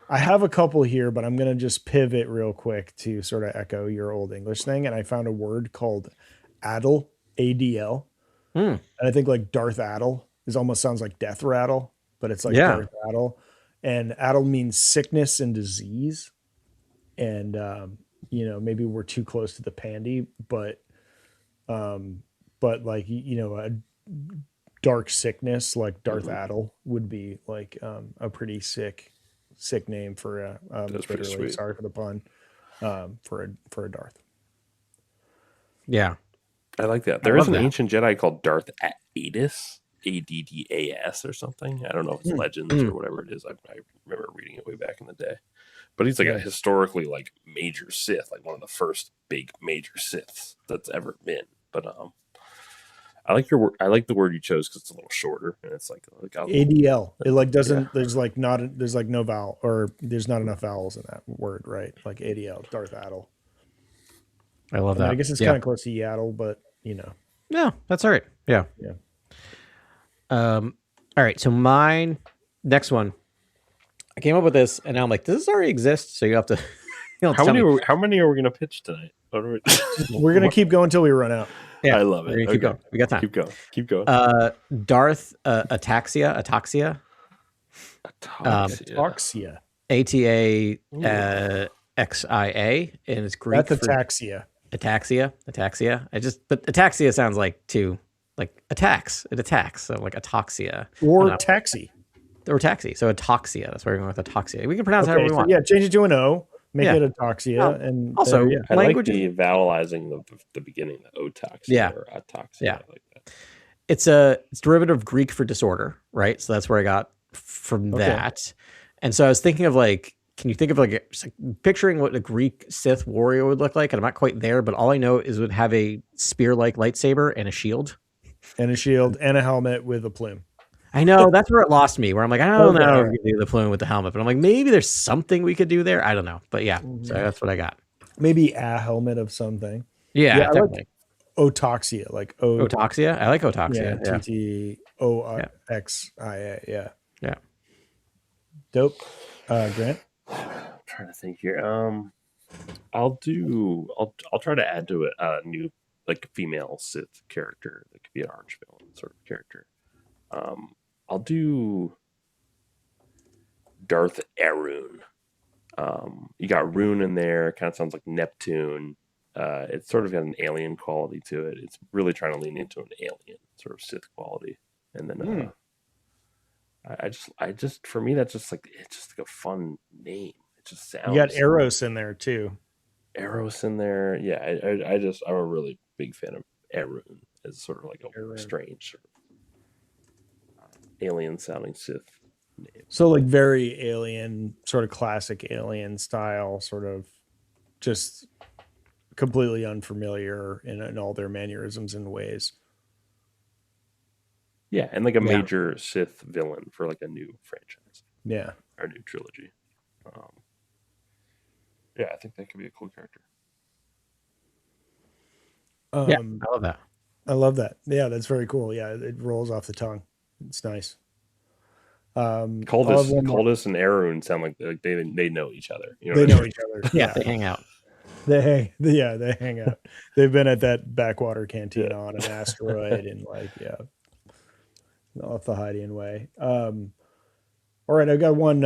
I have a couple here, but I'm gonna just pivot real quick to sort of echo your Old English thing. And I found a word called addle, ADL. And I think like Darth Addle almost sounds like death rattle, but it's like Darth Addle. And addle means sickness and disease. And you know, maybe we're too close to the pandy, but like, you know, a dark sickness like Darth Addle would be like a pretty sick name for a literally, sorry for the pun, for a Darth. Yeah, I like that. There is an ancient Jedi called Darth Addas, Addas or something. I don't know if it's Legends or whatever it is. I remember reading it way back in the day. But he's like a historically like major Sith, like one of the first big major Siths that's ever been. But I like your word. I like the word you chose because it's a little shorter and it's like ADL. It like doesn't. There's like no vowel, or there's not enough vowels in that word, right? Like ADL, Darth Addle. I love that. I guess it's kind of close to Yaddle, but you know. No, that's all right. Yeah. All right. So mine next one. I came up with this, and now I'm like, does this already exist? So you have to. How many are we going to pitch tonight? We're going to keep going until we run out. Yeah, I love it. Keep going. We got time. Keep going. Darth Ataxia. Ataxia. ATAXIA, and it's Greek. That's ataxia. Ataxia. But ataxia sounds like attacks. It attacks. So like ataxia. Or taxi. Or taxi. So ataxia. That's where we're going with ataxia. We can pronounce it however we want. Yeah, change it to an O. Make it ataxia. And also, I like the vowelizing the beginning, the otaxia or ataxia. Yeah. I like that. It's derivative of Greek for disorder, right? So that's where I got from that. And so I was thinking of like, can you think of like picturing what a Greek Sith warrior would look like? And I'm not quite there, but all I know is it would have a spear-like lightsaber and a shield. And a helmet with a plume. I know, that's where it lost me, where I'm like, I don't know if we could do the plume with the helmet, but I'm like, maybe there's something we could do there. I don't know. But yeah, so that's what I got. Maybe a helmet of something. Yeah, definitely. Like otaxia, like otaxia. I like otaxia. TTOXIA. Yeah. Yeah. Dope. Grant? I'm trying to think here. I'll try to add to it a new like female Sith character that could be an arch villain sort of character. I'll do Darth Arun. You got Rune in there. Kind of sounds like Neptune. It's sort of got an alien quality to it. It's really trying to lean into an alien sort of Sith quality. And then I just for me that's just like it's just like a fun name. It just sounds. You got Eros in there too. Eros in there, yeah. I'm a really big fan of Arun as sort of like a strange sort of alien sounding Sith name. So like very alien, sort of classic alien style, sort of just completely unfamiliar in all their mannerisms and ways. Yeah, and like a major Sith villain for like a new franchise. Yeah. Or a new trilogy. Yeah, I think that could be a cool character. Yeah, I love that. I love that. Yeah, that's very cool. Yeah, it rolls off the tongue. It's nice. Coldus and Arun sound like they know each other. You know they know each other. Yeah, they hang out. They hang out. They've been at that backwater cantina on an asteroid and off the Hydian way. All right, I got one.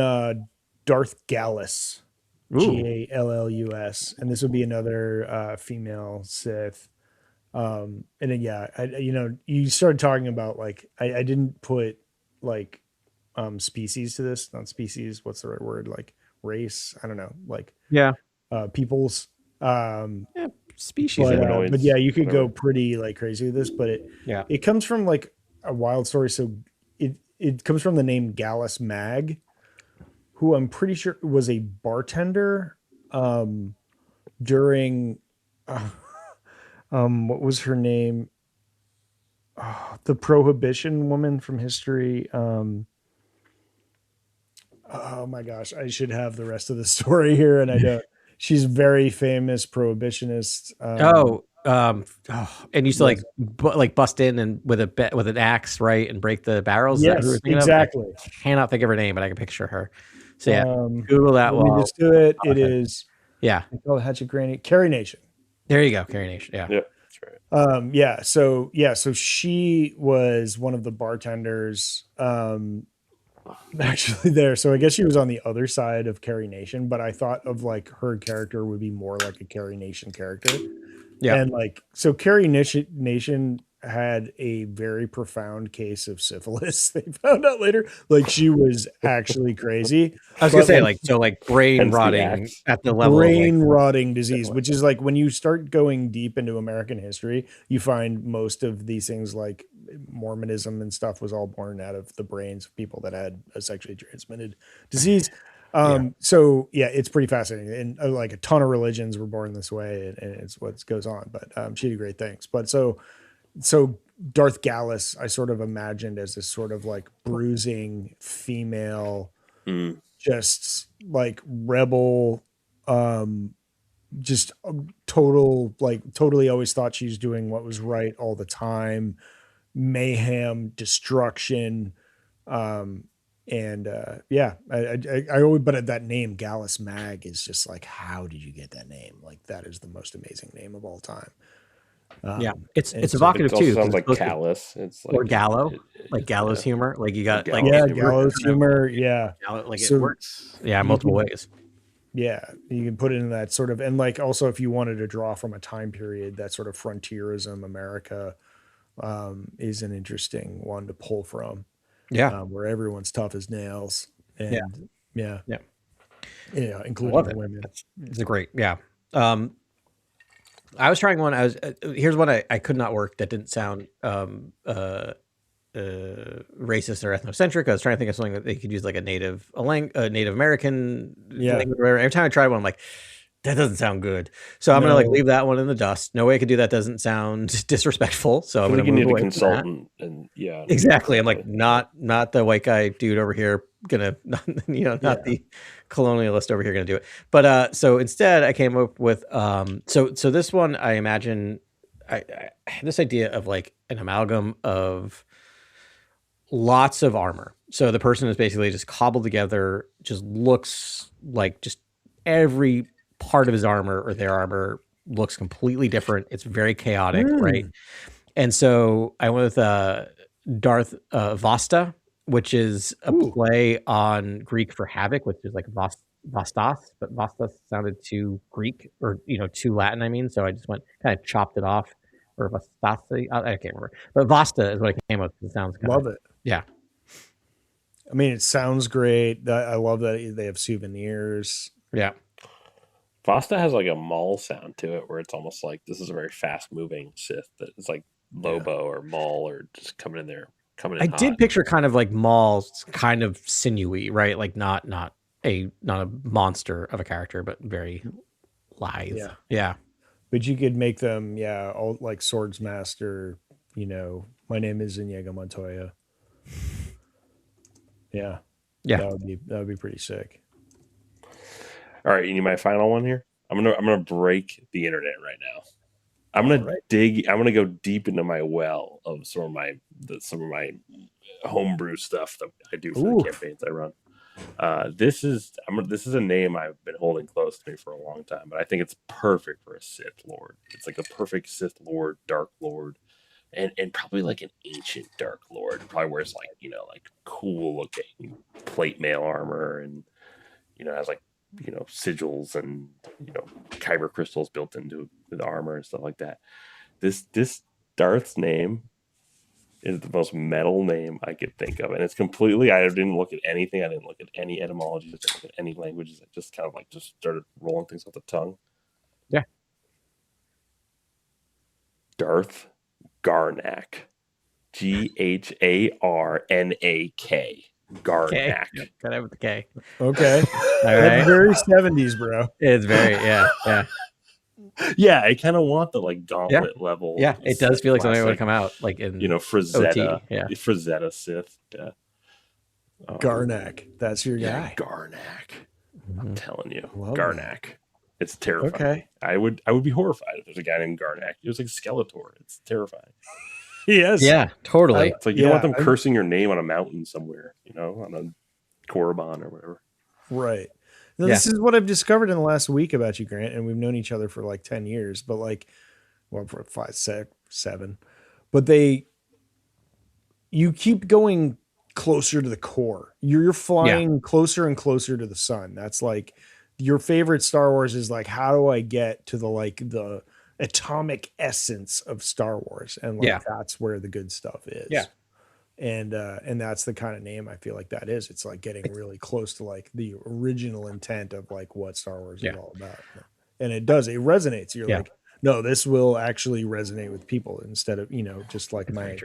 Darth Gallus. Gallus, and this would be another female Sith. And then, you started talking about like I didn't put like species to this, not species. What's the right word? Like race? I don't know. Like peoples. Species. But yeah, you could go pretty like crazy with this. But it comes from like a wild story. So it comes from the name Gallus Mag, who I'm pretty sure was a bartender during what was her name? Oh, the Prohibition woman from history. Oh my gosh, I should have the rest of the story here, and I don't. She's very famous prohibitionist. And used to like bust in and with an axe, right, and break the barrels. Yes, exactly. I cannot think of her name, but I can picture her. So yeah, Google that. Let me just do it. It is I call it Hatchet Granny. Carrie Nation. There you go, Carrie Nation. Yeah. That's right. So she was one of the bartenders actually there. So I guess she was on the other side of Carrie Nation, but I thought of like her character would be more like a Carrie Nation character. Yeah. And like, so Carrie Nation had a very profound case of syphilis. They found out later, like she was actually crazy. I was gonna say like brain rotting at the level brain rotting disease, which is like when you start going deep into American history, you find most of these things like Mormonism and stuff was all born out of the brains of people that had a sexually transmitted disease. So yeah, it's pretty fascinating. And like a ton of religions were born this way, and it's what goes on, but she did great things. But so Darth Gallus, I sort of imagined as this sort of like bruising female, just like rebel, just totally always thought she's doing what was right all the time, mayhem, destruction. I always, but that name Gallus Mag is just like, how did you get that name? Like that is the most amazing name of all time. It's evocative too. It sounds like callous. It's like, or gallows, like gallows humor. Like you got gallows humor. Yeah, like it works. Yeah, multiple ways. Yeah, you can put it in that sort of, and like also if you wanted to draw from a time period, that sort of frontierism America is an interesting one to pull from. Yeah, where everyone's tough as nails. And including the women. It's a great I was trying one. Here's one I could not work that didn't sound racist or ethnocentric. I was trying to think of something that they could use like a Native American language. Every time I tried one, I'm like, that doesn't sound good. So I'm gonna like leave that one in the dust. No way I could do that. Doesn't sound disrespectful. So I'm gonna need a consultant. And exactly. I'm like not the white guy dude over here gonna not the colonialist over here gonna do it. But so instead I came up with so this one I imagine I had this idea of like an amalgam of lots of armor. So the person is basically just cobbled together, just looks like just every part of his armor or their armor looks completely different. It's very chaotic, right? And so I went with Darth Vasta, which is a play on Greek for havoc, which is like Vastas, but Vastas sounded too Greek or too Latin. I mean, so I just kind of chopped it off, or Vastasi. I can't remember, but Vasta is what I came up with. It sounds love it. Yeah. I mean, it sounds great. I love that they have souvenirs. Yeah. Vasta has like a Maul sound to it, where it's almost like this is a very fast-moving Sith that is like Lobo or Maul or just coming in there. I did picture kind of like Maul's kind of sinewy, right? Like not a monster of a character, but very lithe. Yeah. But you could make them, all like Swords Master. My name is Inigo Montoya. Yeah. That would be pretty sick. All right, you need my final one here? I'm gonna break the internet right now. I'm gonna go deep into my well of some of my homebrew stuff that I do for the campaigns I run. This is a name I've been holding close to me for a long time, but I think it's perfect for a Sith Lord. It's like a perfect Sith Lord, Dark Lord, and probably like an ancient Dark Lord. Probably wears like cool looking plate mail armor and has like sigils and kyber crystals built into the armor and stuff like that. This Darth's name is the most metal name I could think of, and it's completely. I didn't look at anything. I didn't look at any etymologies. I didn't look at any languages. I just kind of just started rolling things off the tongue. Yeah. Darth Garnak, Gharnak. Garnak. Yep, got it with the K. Okay. All That's right. very 70s, bro. It's very, yeah. Yeah, I kind of want the gauntlet level. Yeah, it does feel like something that would come out like in Frazetta. OT, yeah. Frazetta Sith. Yeah. Garnak. That's your guy. Garnak. Mm-hmm. I'm telling you. Love Garnak. It's terrifying. Okay. I would be horrified if there's a guy named Garnak. He was like Skeletor. It's terrifying. Yes. Yeah, totally. It's like you don't want them cursing your name on a mountain somewhere, on a Korriban or whatever. Right. Now, this is what I've discovered in the last week about you, Grant, and we've known each other for 10 years, but for 5, 6, 7. But you keep going closer to the core. You're flying closer and closer to the sun. That's your favorite Star Wars is how do I get to the atomic essence of Star Wars, and that's where the good stuff is. And that's the kind of name I feel like that is. It's getting really close to the original intent of what Star Wars is all about. And it resonates. You're no, this will actually resonate with people instead of just my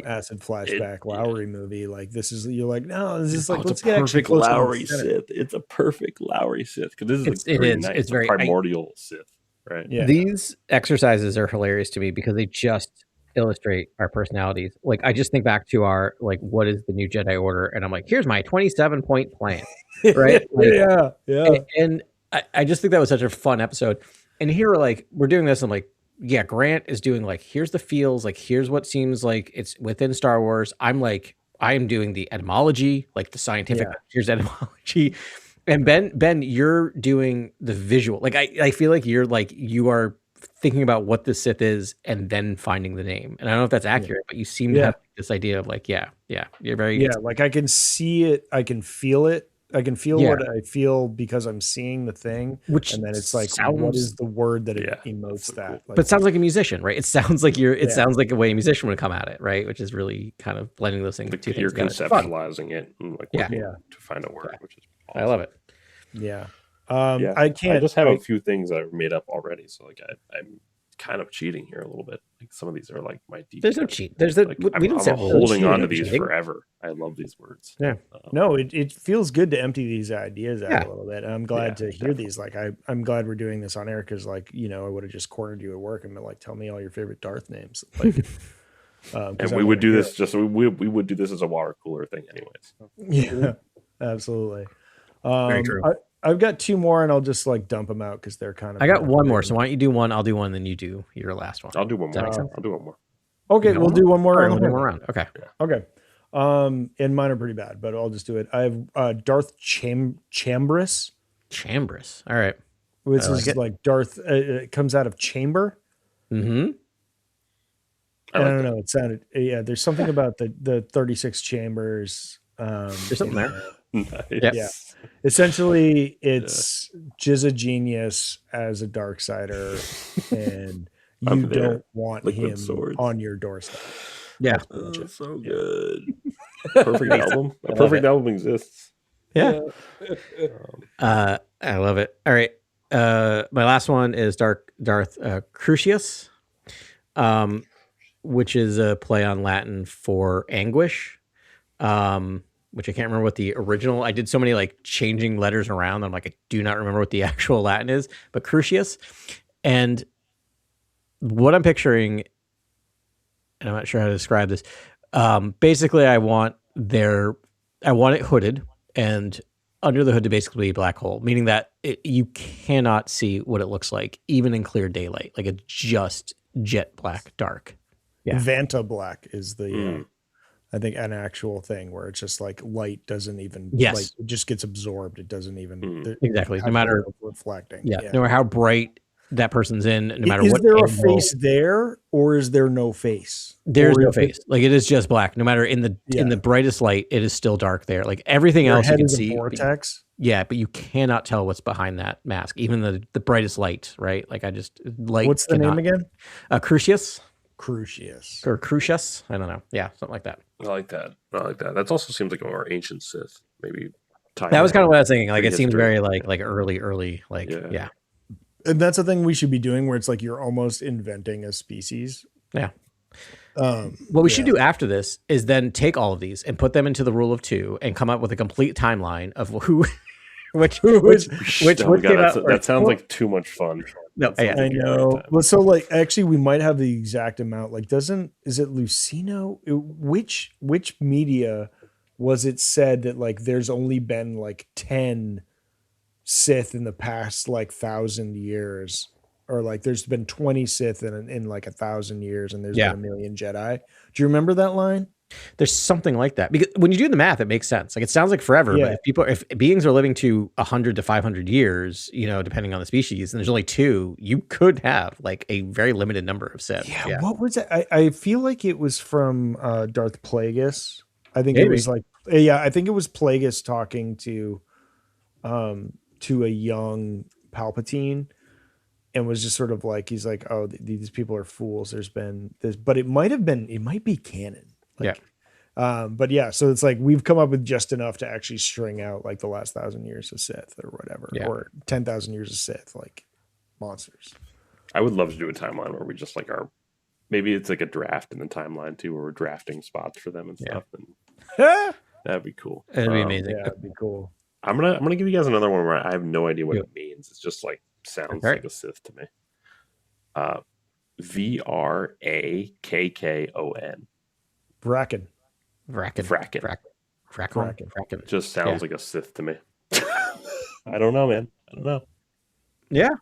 acid flashback Lowry movie. This is no, this is let's get perfect Lowry Sith. It's a perfect Lowry Sith because this is it's very primordial Sith. Right. Yeah. These exercises are hilarious to me because they just illustrate our personalities. I just think back to our what is the new Jedi Order, and I'm here's my 27-point plan, right? Yeah. And I just think that was such a fun episode. And here we're doing this, and Grant is doing here's the feels, here's what seems like it's within Star Wars. I am doing the etymology, the scientific. Here's etymology. And Ben, you're doing the visual. I feel like you are thinking about what the Sith is and then finding the name. And I don't know if that's accurate, but you seem to have this idea of you're very I can see it, I can feel it. I can feel what I feel because I'm seeing the thing. And then it's what is the word that it emotes that? But it sounds like a musician, right? It sounds like sounds like a way a musician would come at it, right? Which is really kind of blending those things. You're conceptualizing it and to find a word, which is awesome. I love it. Yeah. I just have a few things that are made up already. So I'm kind of cheating here a little bit. Some of these are my deep. There's no cheat. I'm holding on to these forever. I love these words. Yeah. No, it feels good to empty these ideas out a little bit. And I'm glad to hear these. I'm glad we're doing this on air because I would have just cornered you at work and been tell me all your favorite Darth names. And we would do this we would do this as a water cooler thing anyways. Yeah, absolutely. Very true. I've got 2 more, and I'll just dump them out because they're kind of. I got one more, so why don't you do one? I'll do one, then you do your last one. I'll do one more. I'll do one more. Okay, we'll do one more round. We'll do one round. Okay. Okay. And mine are pretty bad, but I'll just do it. I have Darth Chambris. Chambris. All right. Which is Darth. It comes out of chamber. Mm-hmm. I don't know. It sounded. Yeah. There's something about the 36 chambers. There's something there. Nice. Yeah. Essentially, it's Jizza Genius as a Darksider, and you don't want him on your doorstep. Yeah. So good. Perfect album. A perfect album exists. Yeah. I love it. All right. My last one is Darth Crucius, which is a play on Latin for anguish. Which I can't remember what the original. I did so many changing letters around. I'm I do not remember what the actual Latin is, but Crucius. And what I'm picturing, and I'm not sure how to describe this. Basically, I want it hooded, and under the hood to basically be a black hole, meaning that you cannot see what it looks like, even in clear daylight. It's just jet black, dark. Yeah. Vanta black is the. I think an actual thing where it's just light doesn't even it just gets absorbed. It doesn't even exactly no matter reflecting. No matter how bright that person's in, no matter is what. Is there a face there, or is there no face? There's no face. It is just black. No matter in the brightest light, it is still dark there. Everything else you can see. Vortex. Yeah, but you cannot tell what's behind that mask, even the brightest light, right? Like light. What's the name again? Crucius. Crucius. Or Crucius. I don't know. Yeah, something like that. I like that. That also seems like a more ancient Sith. Maybe that was kind of what I was thinking. Like it seems very like early, like yeah. And that's the thing we should be doing, where it's like you're almost inventing a species. Yeah. What we should do after this is then take all of these and put them into the rule of 2 and come up with a complete timeline of which that sounds like too much fun. No, I know. Well, so like actually we might have the exact amount. Like is it Lucino? Which media was it said that like there's only been like 10 Sith in the past like 1,000 years? Or like there's been 20 Sith in like 1,000 years, and there's been a million Jedi. Do you remember that line? There's something like that, because when you do the math, it makes sense. Like it sounds like forever, but if beings are living to 100 to 500 years, depending on the species, and there's only 2, you could have like a very limited number of Sith. Yeah. What was it? I feel like it was from Darth Plagueis. I think it was like, I think it was Plagueis talking to a young Palpatine. And was just sort of like, he's like, oh, these people are fools. There's been this, but it might be canon. Like, but yeah, so it's like we've come up with just enough to actually string out like the last 1,000 years of Sith or whatever, or 10,000 years of Sith, like monsters. I would love to do a timeline where we just like maybe it's like a draft in the timeline too, where we're drafting spots for them and stuff. And that'd be cool. It'd be amazing. Yeah, it'd be cool. I'm gonna give you guys another one where I have no idea what it means. It's just like sounds like a Sith to me. Vrakkon. Vrakkon. Just sounds like a Sith to me. I don't know, man. I don't know. Yeah.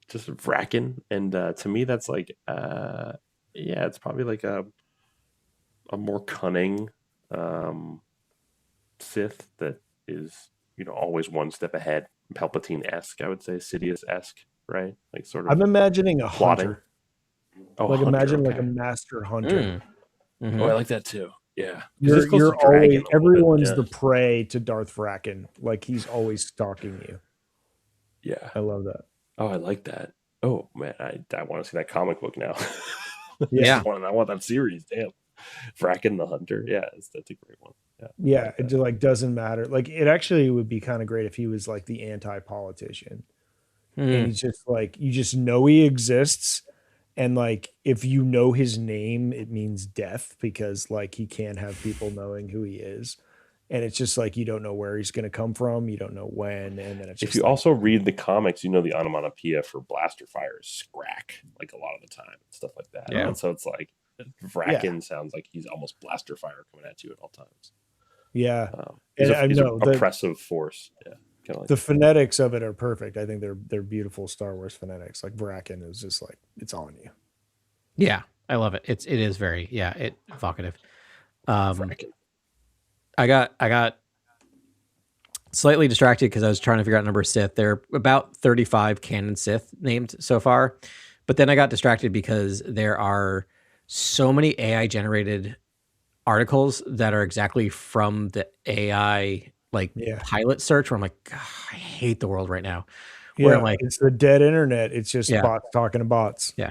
Just Vrakkon, and to me that's like it's probably like a more cunning Sith that is always one step ahead, Palpatine-esque, I would say, Sidious-esque, right? Like sort of. I'm imagining a plotting. hunter. Like imagine like a master hunter. Mm-hmm. Oh, I like that too. Yeah, you're always everyone's the prey to Darth Vrakkon. Like he's always stalking you. Yeah, I love that. Oh, I like that. Oh man, I want to see that comic book now. Yeah, I want that series. Damn, Vrakkon the Hunter. Yeah, that's a great one. Yeah, like it just like doesn't matter. Like it actually would be kind of great if he was like the anti-politician. And he's just like, you just know he exists, and like if you know his name, it means death, because like he can't have people knowing who he is. And it's just like you don't know where he's going to come from, you don't know when, and then it's just if you also read the comics, the onomatopoeia for blaster fire is scrack, like a lot of the time, and stuff like that. Yeah. And so it's like Vrakkon sounds like he's almost blaster fire coming at you at all times. Yeah, he's an oppressive force. Yeah, kind of like the phonetics of it are perfect. I think they're beautiful Star Wars phonetics. Like Vrakkon is just like it's on you. Yeah, I love it. It is very evocative. I got slightly distracted because I was trying to figure out number of Sith. There are about 35 canon Sith named so far, but then I got distracted because there are so many AI generated articles that are exactly from the AI pilot search, where I'm like, I hate the world right now. Where I'm like, it's the dead internet. It's just bots talking to bots. Yeah.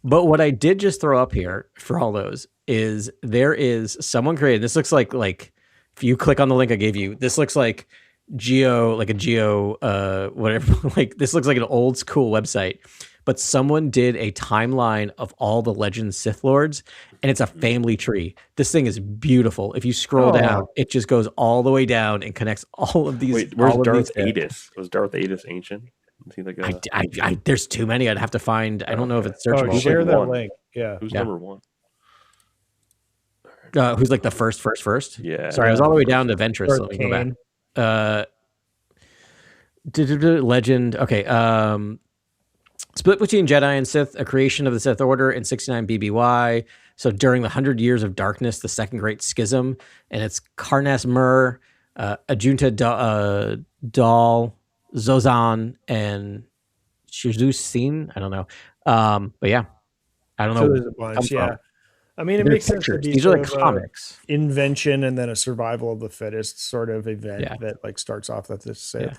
But what I did just throw up here for all those is there is someone created, this looks like if you click on the link I gave you, this looks like whatever, like this looks like an old school website, but someone did a timeline of all the Legend Sith Lords, and it's a family tree. This thing is beautiful. If you scroll down, it just goes all the way down and connects all of these. Wait, where's Darth Adis? Was Darth Adis ancient? Is he like there's too many. I'd have to find. I don't know if it's searchable. Share that link. Yeah. Who's number one? Who's like the first? Yeah. Sorry, I was all the way down to Ventress. So let me go back. Legend. Okay. Split between Jedi and Sith, a creation of the Sith Order in 69 BBY. So during the 100 Years of Darkness, the Second Great Schism, and it's Karnas Mur, Ajunta Dal, Zozan, and Shizuz Sin. I don't know. But yeah, I don't know. There's a bunch. Yeah. I mean, it They're makes sense to pictures. be These are sort like of a comics. invention and then a survival of the fittest sort of event Yeah. that like starts off at this Sith. Yeah.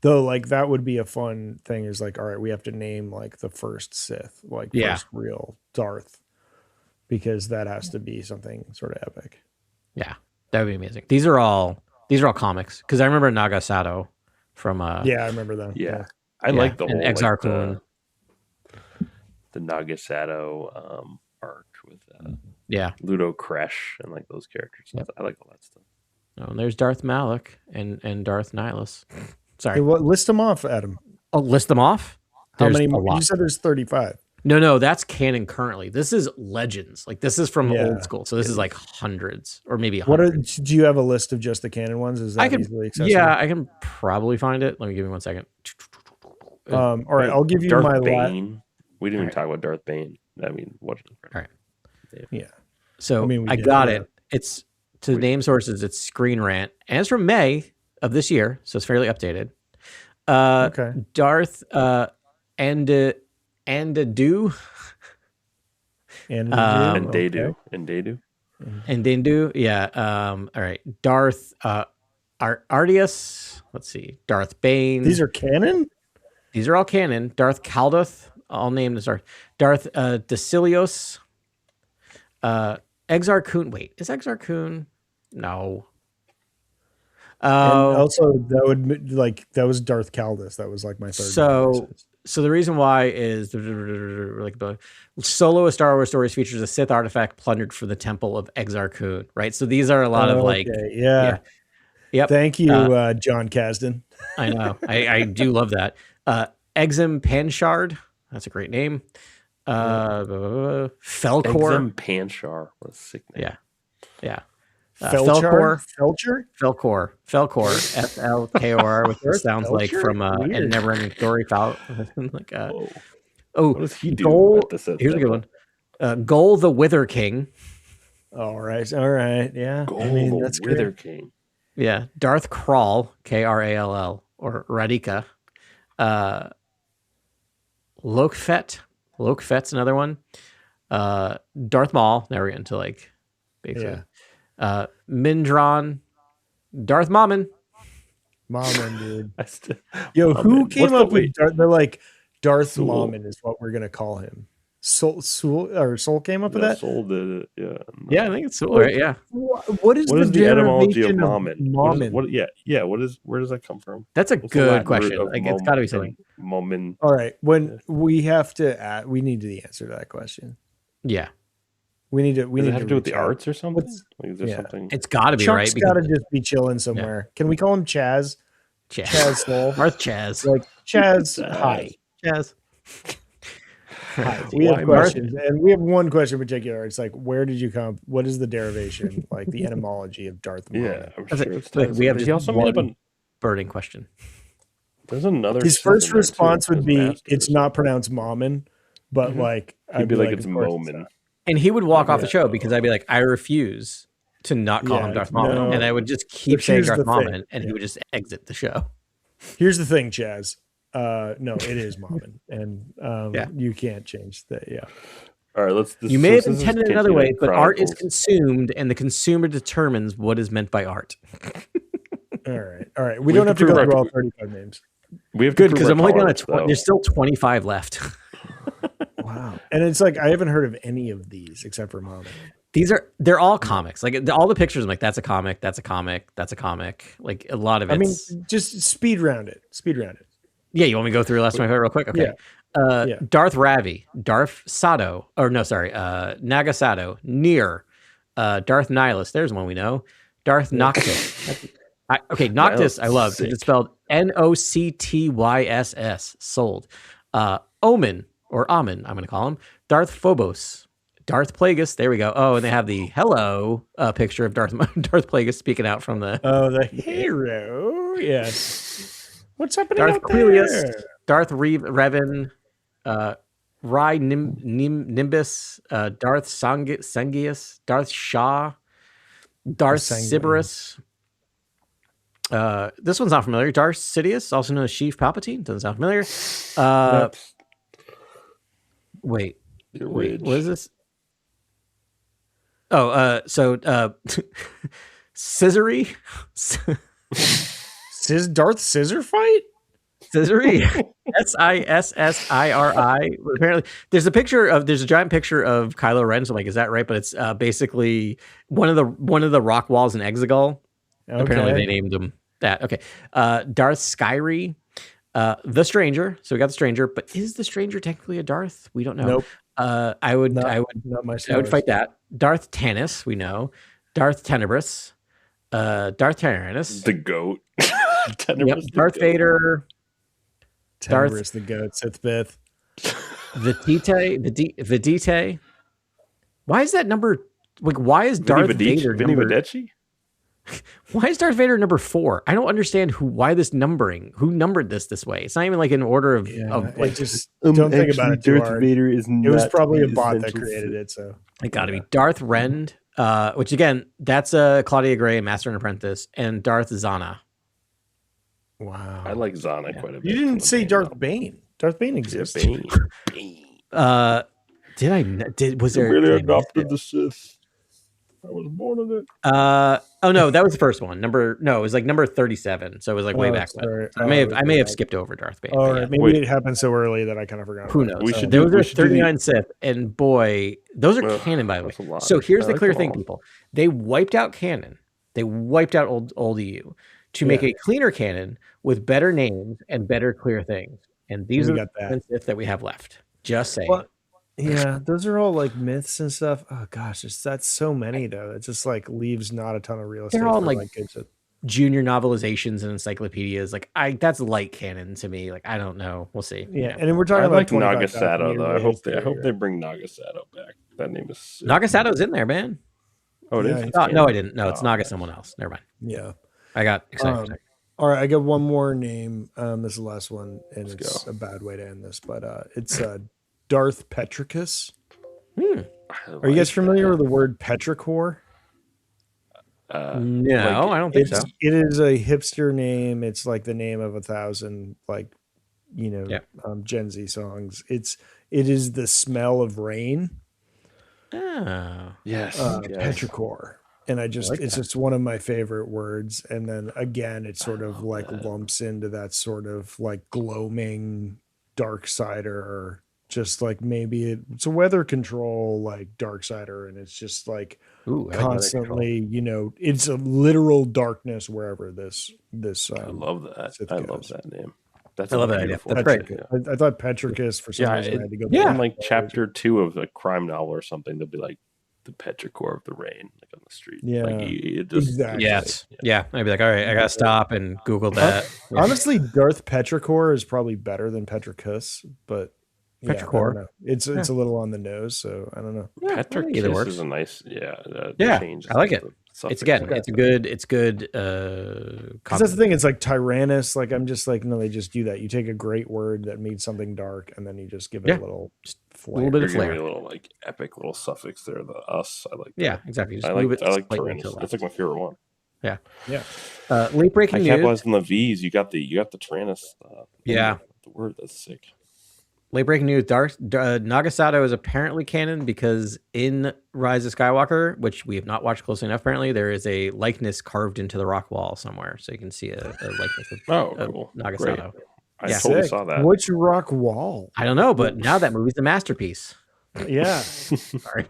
Though, like that would be a fun thing. Is like, all right, we have to name like the first Sith, like first real Darth, because that has to be something sort of epic. Yeah, that would be amazing. These are all comics because I remember Nagasato from Yeah, I remember that. Yeah. I like the and whole Exar like, Kun. the Nagasato arc with Ludo Kresh and like those characters. Yep. I like all that stuff. Oh, and there's Darth Malak and Darth Nihilus. Sorry. Hey, list them off, Adam. Oh, list them off? How many more? You said there's 35. No, that's canon currently. This is Legends. Like this is from old school. So this is like hundreds or maybe hundreds. Do you have a list of just the canon ones? Is that easily accessible? Yeah, I can probably find it. Let me give me 1 second. All right, I'll give you Darth my Bane. We didn't even talk about Darth Bane. I mean, what? All right. Yeah. So I got it. It's to the name sources. It's Screen Rant, and it's from May of this year, so it's fairly updated. Okay. Darth Andadu. Andadu. Yeah. All right. Darth Ardius. Let's see. Darth Bane. These are canon? These are all canon. Darth Calduth, all named as Darth. Darth Decilios. Exar Kun. Wait, is Exar Kun? No. Also, that was Darth Caldas. That was like my third. So the reason why is like solo of Star Wars Stories features a Sith artifact plundered from the temple of Exar Kun. Right. So these are a lot of like. Yeah. Yep. Thank you, John Kasdan. I know. I do love that. Exim Panshard. That's a great name. Felkor. Exim Panshar. What a sick name. Yeah. Felkor. Felkor. FLKOR, which sounds like from a Never-Ending Story. Like, what does he do? Here's a good one. Gol the Wither King. All right. Yeah. Gol the Wither King. Yeah. Darth Krall, Krall, or Radika. Lokfet's another one. Darth Maul. Now we're getting to like basically. Mindron. Darth Mammon. Dude. Yo, who came up with Darth? They're like, Darth Mammon is what we're going to call him. Soul came up with that? Soul did it, yeah. Yeah, I think it's Soul, right? Yeah. What is the etymology of Mammon? Where does that come from? That's a good question. Like, it's got to be something. Mammon. All right. When we have to we need the answer to that question. Yeah. We need to have to do with the arts or something? Like, is there something? It's got to be, Chunk's right? Got to just be chilling somewhere. Can we call him Chaz? Chaz Soul. Darth Chaz. Like Chaz. Hi. Chaz. Hi. We have questions, and we have one question in particular. It's like, where did you come? What is the derivation, like the etymology of Darth Maul? Yeah, I'm sure it's we have just one burning question. There's another. His first response would be, "It's not pronounced Mammon," but like I'd be like, "It's Momin." And he would walk off the show because I'd be like, I refuse to not call him Darth Mammon. And I would just keep saying Darth Mammon, and he would just exit the show. Here's the thing, Chaz. No, it is Mammon. And you can't change that. Yeah. All right, you may have intended it another way, but art is consumed, and the consumer determines what is meant by art. All right. We don't have to go through all 35 names. We have good, because I'm only down at 20. There's still 25 left. Wow. And it's like, I haven't heard of any of these except for Mammon. They're all comics. Like all the pictures, I'm like, that's a comic, that's a comic, that's a comic. Like a lot of it. I mean, just speed round it. Yeah, you want me to go through the last one real quick? Okay. Yeah. Darth Ravi, Darth Sato, Nagasato, Nier, Darth Nihilus. There's one we know. Darth Noctis. Noctis, I love. It's spelled Noctyss. Sold. Omen, or Amen, I'm going to call him. Darth Phobos. Darth Plagueis. There we go. Oh, and they have the hello picture of Darth Plagueis speaking out from the... Oh, the hero. Yes. What's happening Darth out Quilius, there? Darth Revan, Rye Nimbus, Darth Sangius, Darth Shah, Darth Sybaris. This one's not familiar. Darth Sidious, also known as Sheev Palpatine. Doesn't sound familiar. Wait, what is this? Scissory, Darth Scissor fight. Scissory, Sissiri. Apparently, there's a giant picture of Kylo Ren. So I'm like, is that right? But it's basically one of the rock walls in Exegol. Okay. Apparently, they named him that. Okay, Darth Skyrie, the Stranger. So we got the Stranger, but is the Stranger technically a Darth? We don't know. Nope. I would fight that. Darth Tanis, we know. Darth Tenebris, Darth Tyrannus, the goat. Yep. Darth Vader. Tenebris, the goat, Sith Bith. Vidite. Why is that number? Like, why is Darth Vader number? Why is Darth Vader number 4? I don't understand why this numbering. Who numbered this way? It's not even like in order of. Like, just don't think about it too Darth hard. Vader is. It was probably a bot that created it, so it got to be Darth Rend, which again, that's Claudia Gray, Master and Apprentice, and Darth Zana. Wow, I like Zana quite a bit. You didn't say Darth Bane. Darth Bane exists. Bane. Was there? Really adopted the Sith. I was born in it. Oh no, that was the first one. It was like number 37, so it was like way back then. So I may have skipped over Darth Bane. All right, maybe it happened so early that I kind of forgot. Who knows? There was 39 Sith, and boy, those are canon, by the way. So here's the clear thing, people: they wiped out canon. They wiped out old EU to make a cleaner canon with better names and better clear things. And these are the Sith that we have left. Just saying. Well, yeah, those are all like myths and stuff. Oh gosh, that's so many though. It just like leaves not a ton of real estate. They're all like junior novelizations and encyclopedias. Like that's light canon to me. Like I don't know. We'll see. Yeah, and then we're talking about Nagasato though. I hope they bring Nagasato back. That name is sick. Nagasato's in there, man. Oh, it is. No, I didn't. No, it's Naga someone else. Never mind. Yeah, I got excited. All right, I got one more name. This is the last one, and it's a bad way to end this, but it's Darth Petricus. Are you guys familiar with the word petrichor? No, I don't think so. It is a hipster name. It's like the name of 1,000, Gen Z songs. It is the smell of rain. Oh, yes, petrichor. And it's just one of my favorite words. And then again, it sort of lumps into that sort of like gloaming dark sider, just like maybe it's a weather control like dark sider, and it's just like constantly, it's a literal darkness wherever this. I love that. I love that name. I love that idea. That's great. I thought Petricus for some reason I had to go. Yeah, in like chapter 2 of a crime novel or something, they'll be like the petrichor of the rain, like on the street. Yeah, like, exactly. Yes, yeah. I'd be like, all right, I gotta stop and Google that. Honestly, Darth Petrichor is probably better than Petricus, but Petrichor, it's a little on the nose, so I don't know. Petricus is a nice, change. I like it. It's good. It's good. Because that's the thing. It's like Tyrannus. Like I'm just like, no, they just do that. You take a great word that means something dark, and then you just give it a little flair. A little bit of flair. A little like epic little suffix there. The us. I like. Yeah, exactly. I like Tyrannus. That's like my favorite one. Yeah. Late breaking news. I capitalized on the V's. You got the Tyrannus. The word, that's sick. Late breaking news: Nagasato is apparently canon because in Rise of Skywalker, which we have not watched closely enough, apparently there is a likeness carved into the rock wall somewhere, so you can see a likeness of, cool. Nagasato. Great. I totally saw that. Which rock wall? I don't know, but now that movie's a masterpiece. Yeah. Sorry,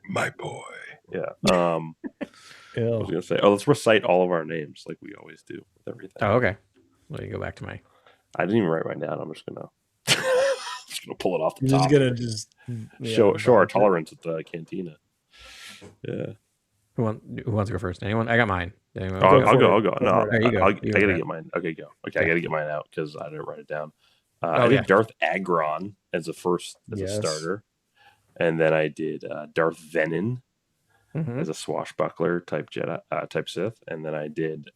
my boy. Yeah. I was gonna say, let's recite all of our names like we always do with everything. Oh, okay. Let me go back to my. I didn't even write mine down. I'm just gonna pull it off the top. Just gonna show our tolerance at the cantina. Yeah. Who wants to go first? Anyone? I got mine. I'll go. No, there you go. I gotta get mine. Okay, go. Okay, I gotta get mine out because I didn't write it down. I did Darth Agron as a starter, and then I did Darth Venin as a swashbuckler type Jedi, type Sith, and then I did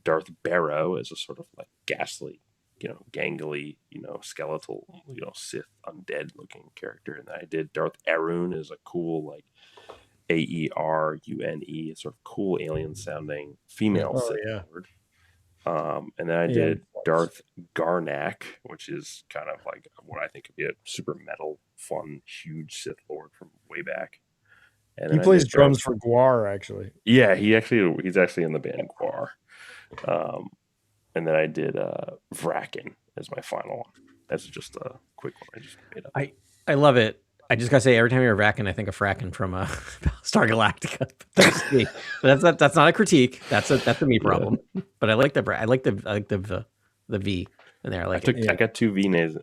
Darth Barrow as a sort of like ghastly, gangly, skeletal, Sith undead looking character. And then I did Darth Arun as a cool, like Aerune, sort of cool alien sounding female Sith Lord. And then I did Darth Garnak, which is kind of like what I think could be a super metal, fun, huge Sith Lord from way back. And he plays drums for Guar, actually. Yeah, he's actually in the band Guar. And then I did Vraken as my final one. That's just a quick one I just made up. I love it. I just gotta say, every time you're Vraken, I think of Fraken from Star Galactica. That's not a critique. That's a me problem. But I like the V in there. I got 2 V names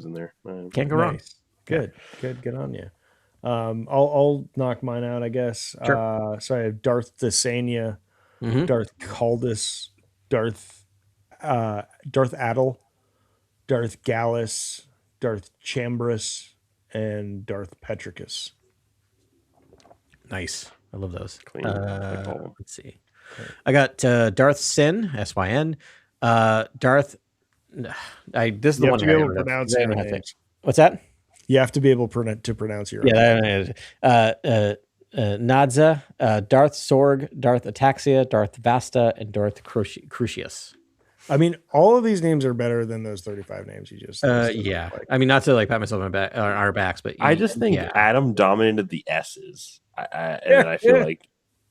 in there. Can't go wrong. Good on you. I'll knock mine out, I guess. Sure. So I have Darth Desania, Darth Caldus, Darth Adel, Darth Gallus, Darth Chambers, and Darth Petricus. Nice. I love those. Clean. Let's see. I got Darth Sin, SYN. Darth. This is the one you have to be able to pronounce your names. What's that? You have to be able to pronounce your name. Nadza, Darth Sorg, Darth Ataxia, Darth Vasta, and Darth Crucius. I mean, all of these names are better than those 35 names you just yeah. I mean, not to pat myself on our backs, but I just think Adam dominated the S's. And I feel like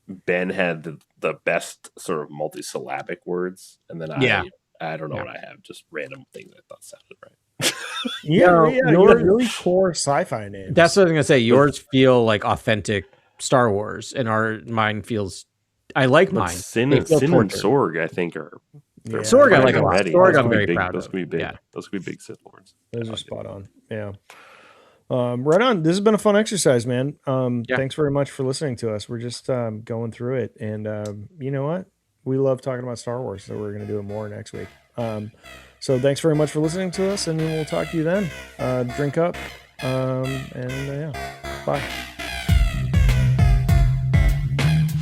Ben had the best sort of multisyllabic words, and then I don't know what I have, just random things I thought sounded right. Yours really core sci-fi names. That's what I was gonna say. Yours feel like authentic Star Wars, and mine feels. I like mine. Sin and Sorg, I think, are. Sorg, I like a lot. Sorg, I'm very proud of. Those could be big. Yeah. Those could be big Sith Lords. Those are spot on. Yeah. Right on. This has been a fun exercise, man. Thanks very much for listening to us. We're just going through it, and you know what? We love talking about Star Wars, so we're going to do it more next week. So thanks very much for listening to us, and we'll talk to you then. Drink up, and bye.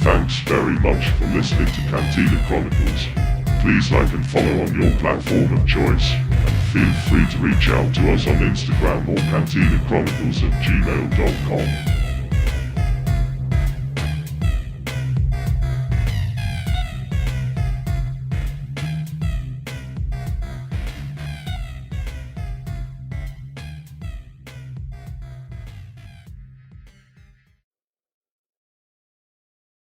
Thanks very much for listening to Cantina Chronicles. Please like and follow on your platform of choice. And feel free to reach out to us on Instagram or cantinachronicles@gmail.com.